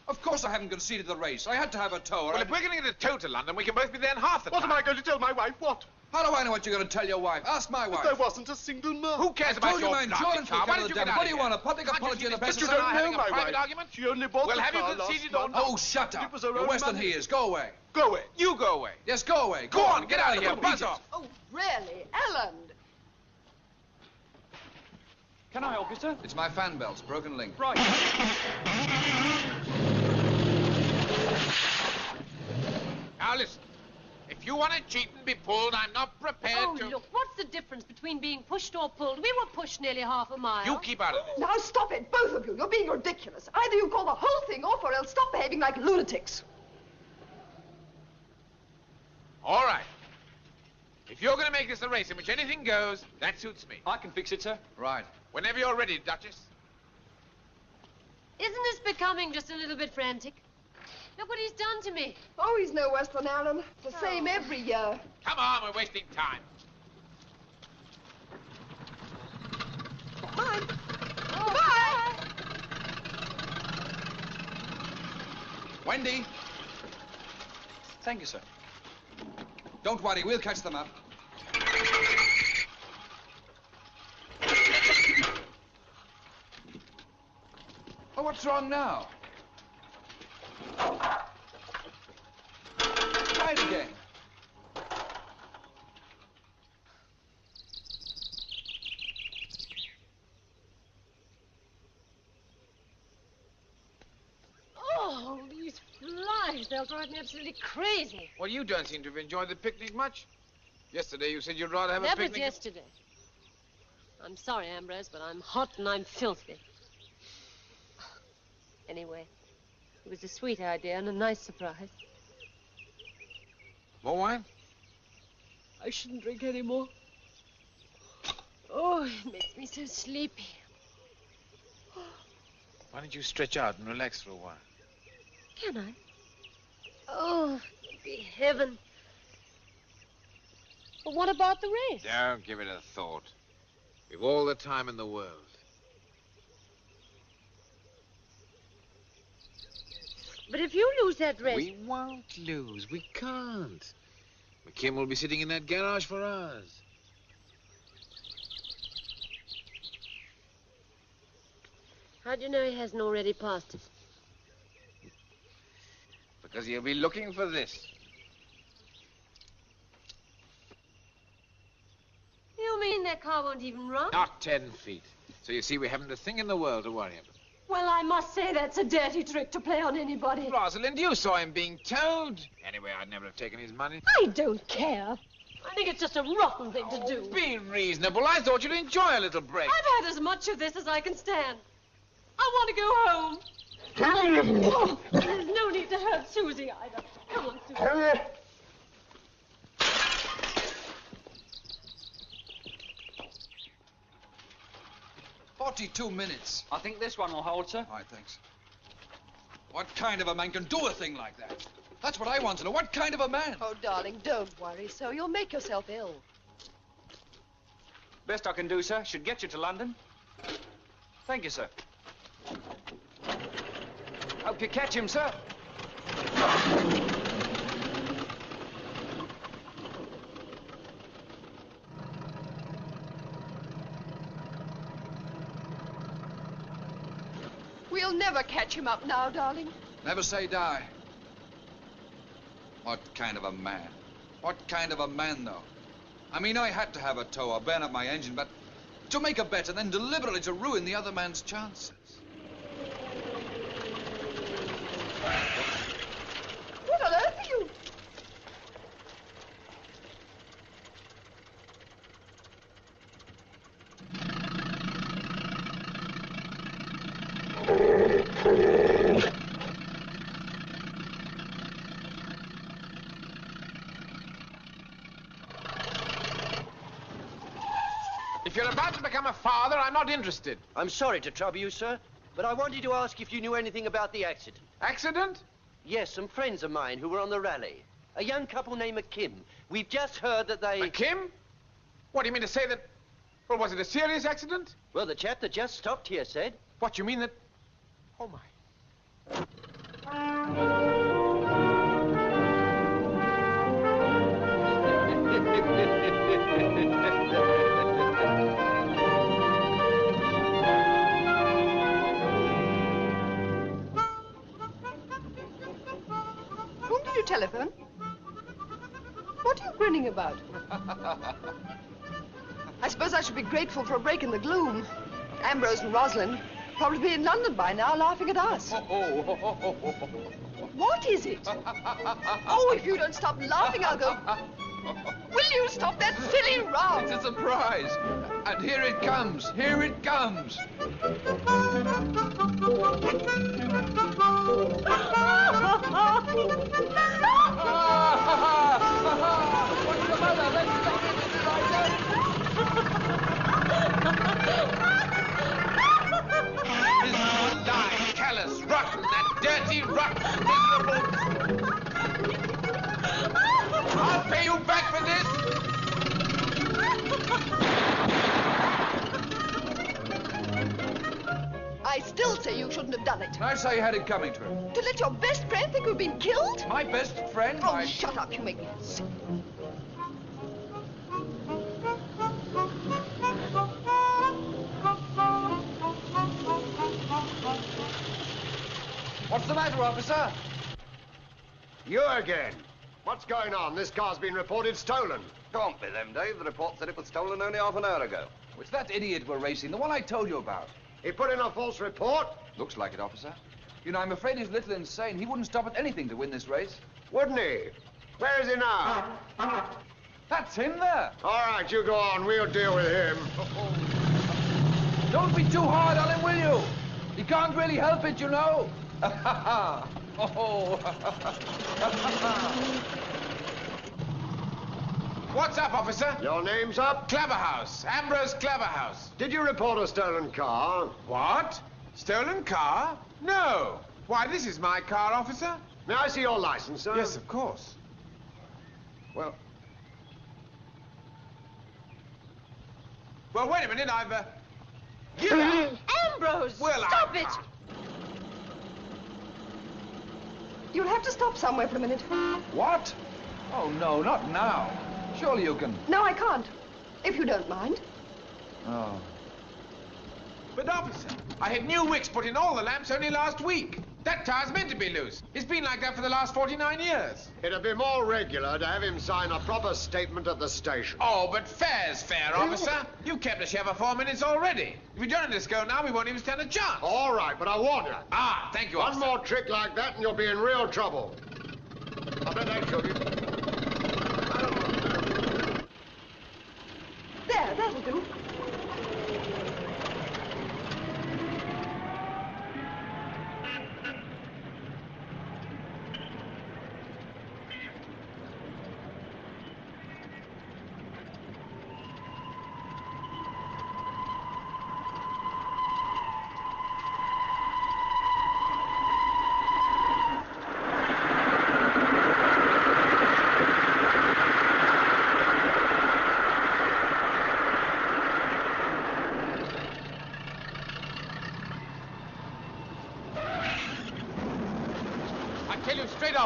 Of course I haven't conceded the race. I had to have a tow. Well, if we're going to get a tow to London, we can both be there in half the time. What am I going to tell my wife? What? How do I know what you're going to tell your wife? Ask my wife. There wasn't a single murmur. Who cares I about told you your my blasted insurance will car? Why cover did the you damage. get What out do you of want, a here? public Can't apology you in the see best this You sister don't and I know having a my private wife. argument? She only bought Well, the have you car last conceded month. or not? Oh, shut up. It was her You're own worse than money. he is. Go away. Go away. You go away. Yes, go away. Go on, get out of here. Beat Buzz it. off. Oh, really? Ellen? Can I help you, sir? It's my fan belts, broken link. Right. Now listen. If you want to cheat and be pulled, I'm not prepared Oh, to... look, what's the difference between being pushed or pulled? We were pushed nearly half a mile. You keep out of this. Now stop it, both of you. You're being ridiculous. Either you call the whole thing off or else stop behaving like lunatics. All right. If you're going to make this a race in which anything goes, that suits me. I can fix it, sir. Right. Whenever you're ready, Duchess. Isn't this becoming just a little bit frantic? Look what he's done to me. Oh, he's no worse than Alan. The same every year. Come on, we're wasting time. Bye. Bye. Wendy, Thank you, sir. don't worry. We'll catch them up. Oh, what's wrong now? Try it again. Oh, these flies. They'll drive me absolutely crazy. Well, you don't seem to have enjoyed the picnic much. Yesterday you said you'd rather have a That picnic... was yesterday. I'm sorry, Ambrose, but I'm hot and I'm filthy. Anyway, it was a sweet idea and a nice surprise. More wine? I shouldn't drink any more. Oh, it makes me so sleepy. Why don't you stretch out and relax for a while? Can I? Oh, it'd be heaven. But what about the race? Don't give it a thought. We've all the time in the world. But if you lose that race... We won't lose. We can't. McKim will be sitting in that garage for hours. How do you know he hasn't already passed us? Because he'll be looking for this. You mean that car won't even run? Not 10 feet. So you see, we haven't a thing in the world to worry about. Well, I must say that's a dirty trick to play on anybody. Rosalind, you saw him being towed. Anyway, I'd never have taken his money. I don't care. I think it's just a rotten thing to do. Be reasonable. I thought you'd enjoy a little break. I've had as much of this as I can stand. I want to go home. Oh, there's no need to hurt Susie either. Come on, Susie. 42 minutes. I think this one will hold, sir. All right, thanks. What kind of a man can do a thing like that? That's what I want to know. What kind of a man? Oh, darling, don't worry so. You'll make yourself ill. Best I can do, sir. Should get you to London. Thank you, sir. Hope you catch him, sir. We'll never catch him up now, darling. Never say die. What kind of a man? What kind of a man, though? I mean, I had to have a tow or burn up my engine, but to make a bet and then deliberately to ruin the other man's chances. become a father, I'm not interested. I'm sorry to trouble you, sir, but I wanted to ask if you knew anything about the accident. Accident? Yes, some friends of mine who were on the rally. A young couple named McKim. We've just heard that they... McKim? What, do you mean to say that... Well, was it a serious accident? Well, the chap that just stopped here said... What, you mean that... Oh, my... Whom did you telephone? What are you grinning about? I suppose I should be grateful for a break in the gloom. Ambrose and Rosalind probably be in London by now, laughing at us. What is it? Oh, if you don't stop laughing, I'll go... Will you stop that silly row? It's a surprise. And here it comes. Here it comes. What's the matter? Let's stop it right there. Miserable, lying, callous, rotten, that dirty, rotten, miserable... I'll pay you back for this! I still say you shouldn't have done it. I saw you had it coming to him. To let your best friend think we've been killed? My best friend? Oh, shut up. You make me sick. What's the matter, officer? You again. What's going on? This car's been reported stolen. Can't be them, Dave. The report said it was stolen only half an hour ago. It's that idiot we're racing, the one I told you about. He put in a false report? Looks like it, officer. You know, I'm afraid he's a little insane. He wouldn't stop at anything to win this race. Wouldn't he? Where is he now? That's him there. All right, you go on. We'll deal with him. Don't be too hard on him, will you? He can't really help it, you know. Oh. What's up, officer? Your name's up? Claverhouse. Ambrose Claverhouse. Did you report a stolen car? What? Stolen car? No. Why, this is my car, officer. May I see your license, sir? Yes, of course. Well, wait a minute, I've... Ambrose! Well, stop it! You'll have to stop somewhere for a minute. What? Oh, no, not now. Surely you can... No, I can't. If you don't mind. Oh. But, officer, I had new wicks put in all the lamps only last week. That tire's meant to be loose. It's been like that for the last 49 years. it'd be more regular to have him sign a proper statement at the station. Oh, but fair's fair, officer. You kept us here for 4 minutes already. If we don't let us go now, we won't even stand a chance. All right, but I warn you. Ah, thank you, One officer. more trick like that and you'll be in real trouble. I bet I killed you. There, that'll do.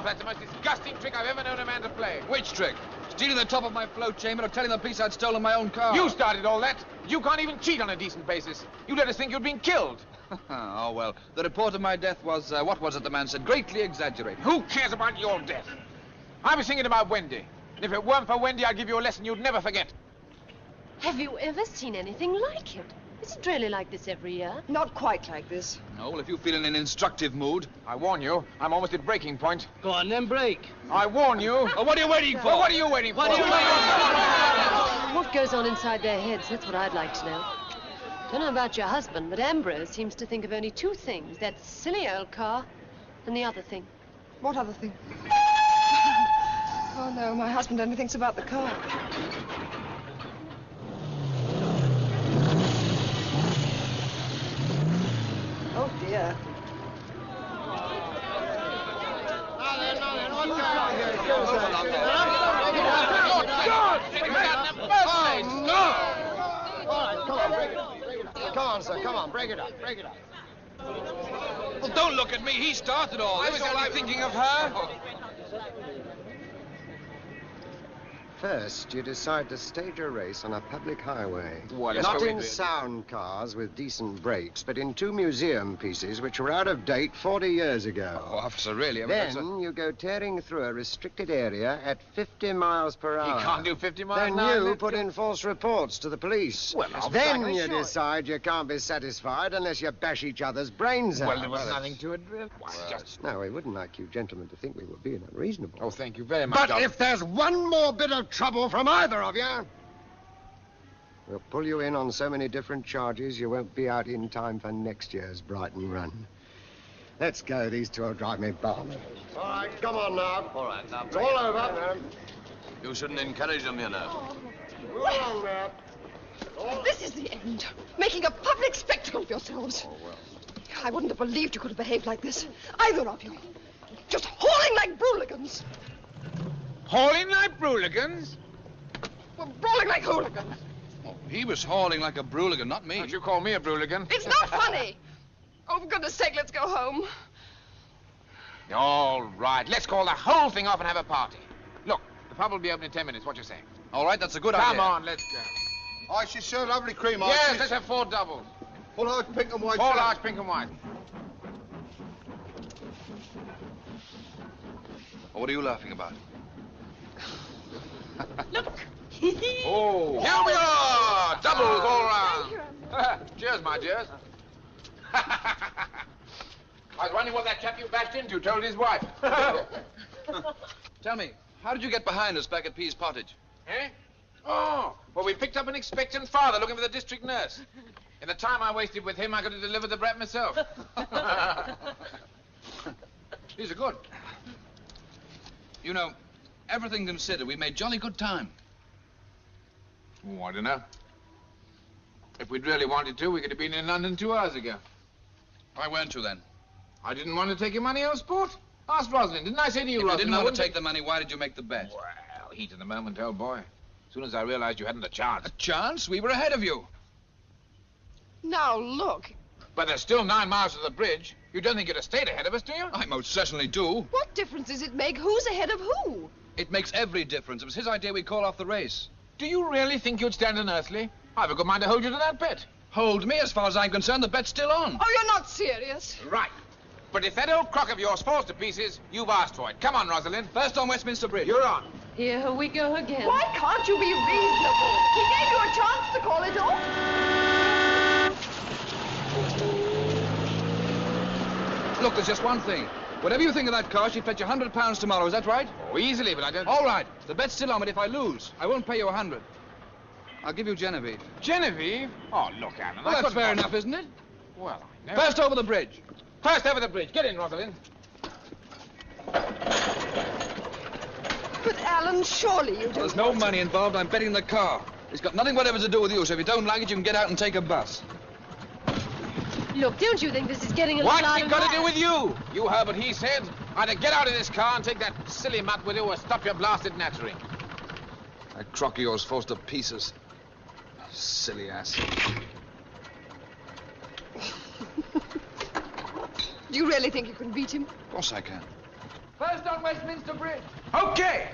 That's the most disgusting trick I've ever known a man to play. Which trick? Stealing the top of my float chamber or telling the police I'd stolen my own car? You started all that. You can't even cheat on a decent basis. You let us think you'd been killed. Oh, well, the report of my death was, what was it the man said? Greatly exaggerated. Who cares about your death? I was thinking about Wendy. And if it weren't for Wendy, I'd give you a lesson you'd never forget. Have you ever seen anything like it? Is it really like this every year? Not quite like this. No, well, if you feel in an instructive mood. I warn you, I'm almost at breaking point. Go on, then break. I warn you. Oh, what are you waiting for? Well, what are you waiting for? What goes on inside their heads? That's what I'd like to know. Don't know about your husband, but Ambrose seems to think of only two things. That silly old car and the other thing. What other thing? Oh, no, my husband only thinks about the car. Oh, dear. Now then, what's going on here? Oh, no! All right, come on, break it up. Come on, sir, come on, break it up. Well, don't look at me. He started all this. I was thinking of her. First, you decide to stage a race on a public highway. Well, that's Not what we in did. sound cars with decent brakes, but in 2 museum pieces which were out of date 40 years ago. Oh, officer, really? Then you go tearing through a restricted area at 50 miles per hour. He can't do 50 miles Then an hour. you put in false reports to the police. Well, then obviously, you sure. decide you can't be satisfied unless you bash each other's brains out. Well, there was nothing to it. No, we wouldn't like you gentlemen to think we were being unreasonable. Oh, thank you very much. But Doctor. if there's one more bit of trouble from either of you, we'll pull you in on so many different charges you won't be out in time for next year's Brighton run. Let's go. These two will drive me balmy. All right, come on now. All right, now. It's all over. You shouldn't encourage them, you know. Move along now. This is the end. Making a public spectacle of yourselves. Oh, well. I wouldn't have believed you could have behaved like this. Either of you. Just hauling like brooligans. Hauling like brooligans? Well, brawling like hooligans. Oh, he was hauling like a brooligans, not me. Don't you call me a brooligans? It's not funny. Oh, for goodness sake, let's go home. All right, let's call the whole thing off and have a party. Look, the pub will be open in 10 minutes. What you say? All right, that's a good Come idea. on, let's go. Oh, she's so lovely cream. Yes, let's have 4 doubles. Full large pink and white. 4 large pink and white. What are you laughing about? Look. Oh, here we are! Doubles all round. Cheers, my dears. I was wondering what that chap you bashed into told his wife. Tell me, how did you get behind us back at Pease Pottage? Eh? Oh, well, we picked up an expectant father looking for the district nurse. In the time I wasted with him, I could have delivered the brat myself. These are good. You know, everything considered, we made jolly good time. Oh, I don't know. If we'd really wanted to, we could have been in London 2 hours ago. Why weren't you then? I didn't want to take your money on sport. Ask Rosalind. Didn't I say to you, If you Rosalind? didn't I want wouldn't to take the money, why did you make the bet? Well, heat of the moment, old boy. As soon as I realized you hadn't a chance. A chance? We were ahead of you. Now, look. But there's still 9 miles to the bridge. You don't think you'd have stayed ahead of us, do you? I most certainly do. What difference does it make who's ahead of who? It makes every difference. It was his idea we call off the race. Do you really think you'd stand an earthly? I've a good mind to hold you to that bet. Hold me, as far as I'm concerned, the bet's still on. Oh, you're not serious. Right. But if that old crock of yours falls to pieces, you've asked for it. Come on, Rosalind. First on Westminster Bridge. You're on. Here we go again. Why can't you be reasonable? He gave you a chance to call it off. Look, there's just one thing. Whatever you think of that car, she'll fetch £100 tomorrow. Is that right? Oh, easily, but I don't... All right. The bet's still on, but if I lose, I won't pay you 100. I'll give you Genevieve. Genevieve? Oh, look, Alan. Well, that's fair enough, isn't it? Well, I know. First over the bridge. First over the bridge. Get in, Rosalind. But, Alan, surely you don't... There's no money involved. I'm betting the car. It's got nothing whatever to do with you, so if you don't like it, you can get out and take a bus. Look, don't you think this is getting a little out What's of it got to hand? do with you? You heard what he said. Either get out of this car and take that silly mutt with you or stop your blasted nattering. That crock of yours falls to pieces. Silly ass. Do you really think you can beat him? Of course I can. First on Westminster Bridge. Okay.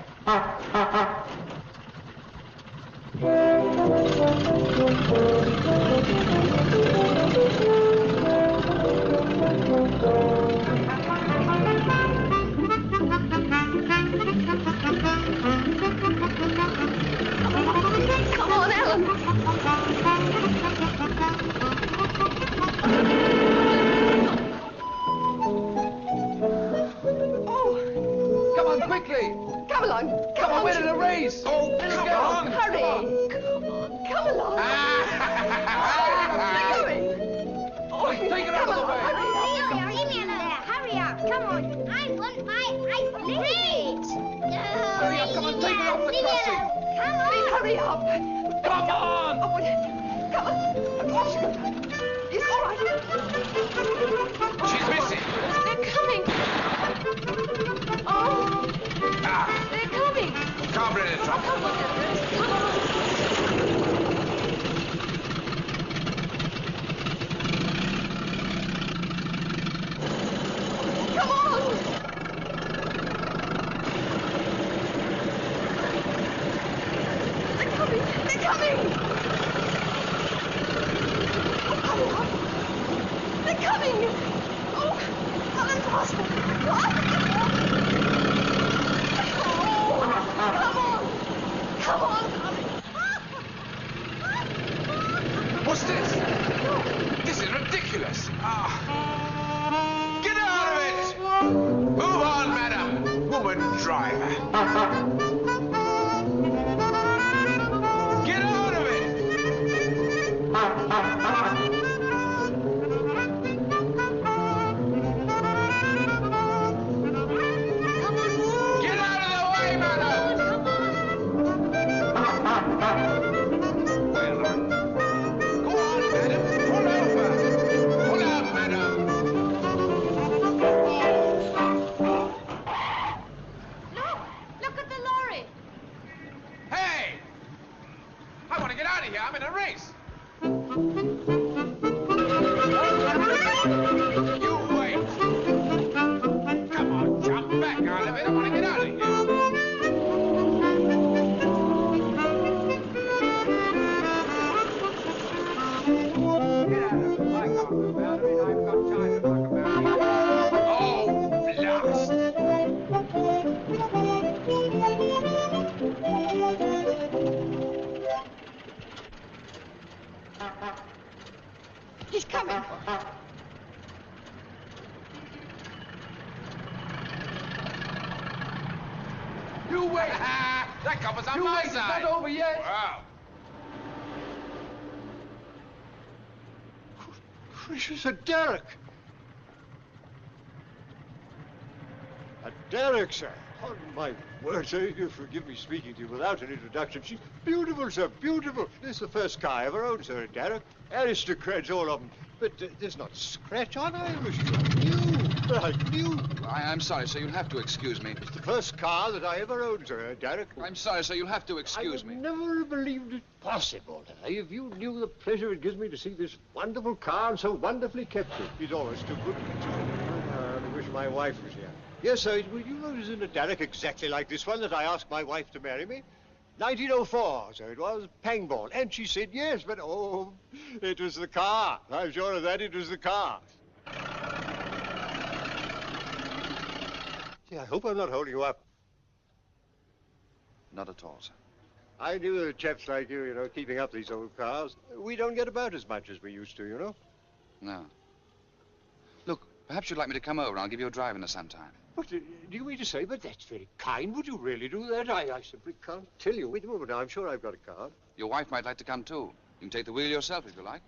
Come on, Alan. Oh, Come on, quickly. come along. Come on, we're in a race. Oh, Let's come go. on. Hurry. Come along. Where are you going? Oh, Take it out of the way. Leave me alone there. Hurry up. Come on. I want my ice cream. Hurry up, come on, take her off the crossing. Come on. Hurry up. Come on. Oh, come on. He's all right. She's missing. They're coming. Oh. They're coming. Carburetor drop. Come on, Everest. Come on. Come on! They're coming! They're coming! Oh, hurry up! They're coming! Oh, run faster! Run! Oh, come on! Come on! What's this? This is ridiculous. Get out of it! Move on, madam. Woman driver. Get out of it! Get out of the way, madam! Go on, madam. Pull over. Pull out, madam. Look at the lorry. Hey! I want to get out of here. I'm in a race. You wait. Come on, jump back out of it. I want to get out of here. Oh, blast! He's coming! You wait! That copper's on my It's side. not over yet. Wow. Gracious, a Derek! A Derek, sir. On my word, sir, you forgive me speaking to you without an introduction. She's beautiful, sir, beautiful. This is the first car I ever owned, sir, a Derek. Aristocrats, all of them. But there's not a scratch on her. It was new. I'm sorry, sir. You'll have to excuse me. It's the first car that I ever owned, sir, Derek. I'm sorry, sir. You'll have to excuse me. I never believed it possible. If you knew the pleasure it gives me to see this wonderful car and so wonderfully kept it. He's always too good to me, too. I wish my wife was here. Yes, sir. You know, it was in a Derek exactly like this one that I asked my wife to marry me. 1904, so it was, Pangbourne. And she said yes, but oh, it was the car. I'm sure of that, it was the car. Gee, I hope I'm not holding you up. Not at all, sir. I knew that chaps like you, keeping up these old cars. We don't get about as much as we used to, No. Look, perhaps you'd like me to come over and I'll give you a drive in the sometime. What, do you mean to say? But that's very kind. Would you really do that? I simply can't tell you. Wait a moment now. I'm sure I've got a card. Your wife might like to come, too. You can take the wheel yourself if you like.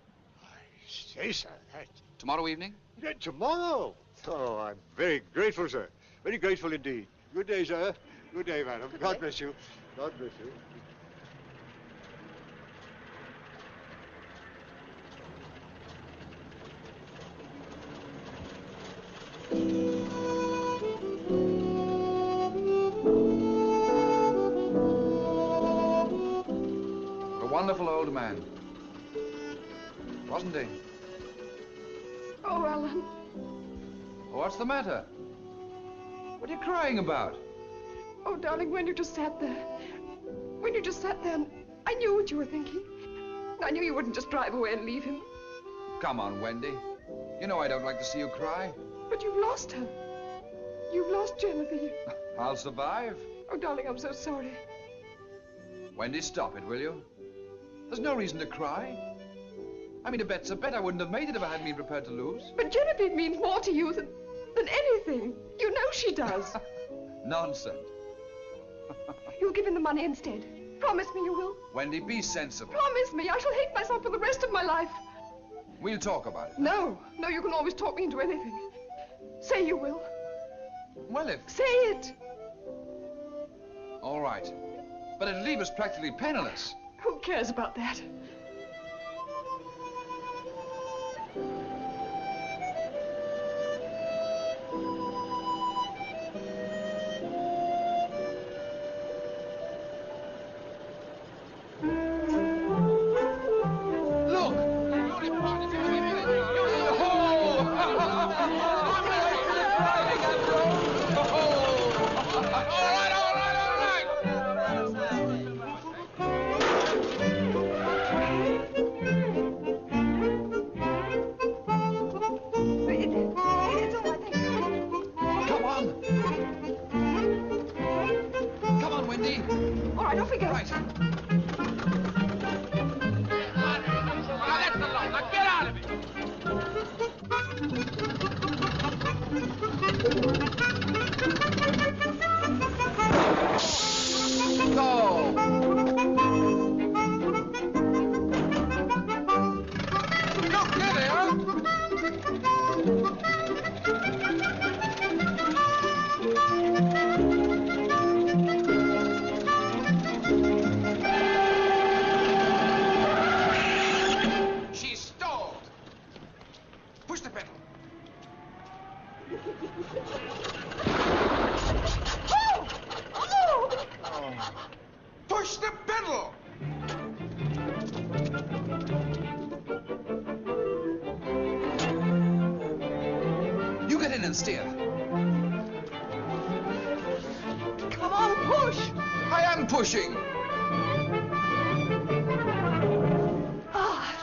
Say, sir, that... Tomorrow evening? Yeah, tomorrow? Oh, I'm very grateful, sir. Very grateful indeed. Good day, sir. Good day, madam. God bless you. God bless you. A wonderful old man. Wasn't he? Oh, Alan. What's the matter? What are you crying about? Oh, darling, when you just sat there. When you just sat there, and I knew what you were thinking. I knew you wouldn't just drive away and leave him. Come on, Wendy. You know I don't like to see you cry. But you've lost her. You've lost Genevieve. I'll survive. Oh, darling, I'm so sorry. Wendy, stop it, will you? There's no reason to cry. I mean, a bet's a bet. I wouldn't have made it if I hadn't been prepared to lose. But Genevieve means more to you than anything. You know she does. Nonsense. You'll give him the money instead. Promise me you will. Wendy, be sensible. Promise me. I shall hate myself for the rest of my life. We'll talk about it. No, you can always talk me into anything. Say you will. Well, if... Say it. All right. But it'll leave us practically penniless. Who cares about that? go. Right. That's the lot. Now get out of it. Go! Look, there they are. She's stalled. Push the pedal. Push the pedal! You get in and steer. Come on, push. I am pushing. Ah.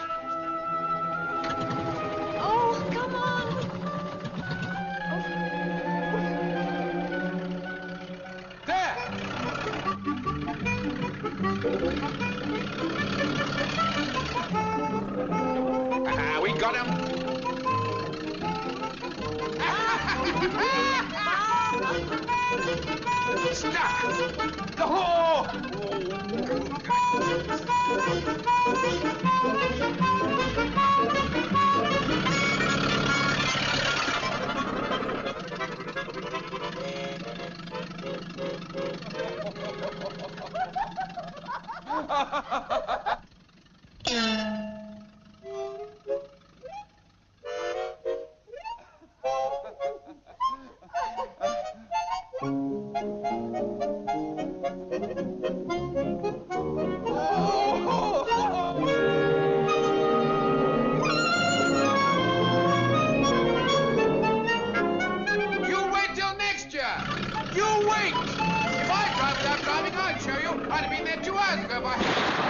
Oh, come on. We got him. Stuck. Oh! You wait till next year. You wait. If I dropped out driving, I'd show you. I'd have been there 2 hours ago if I...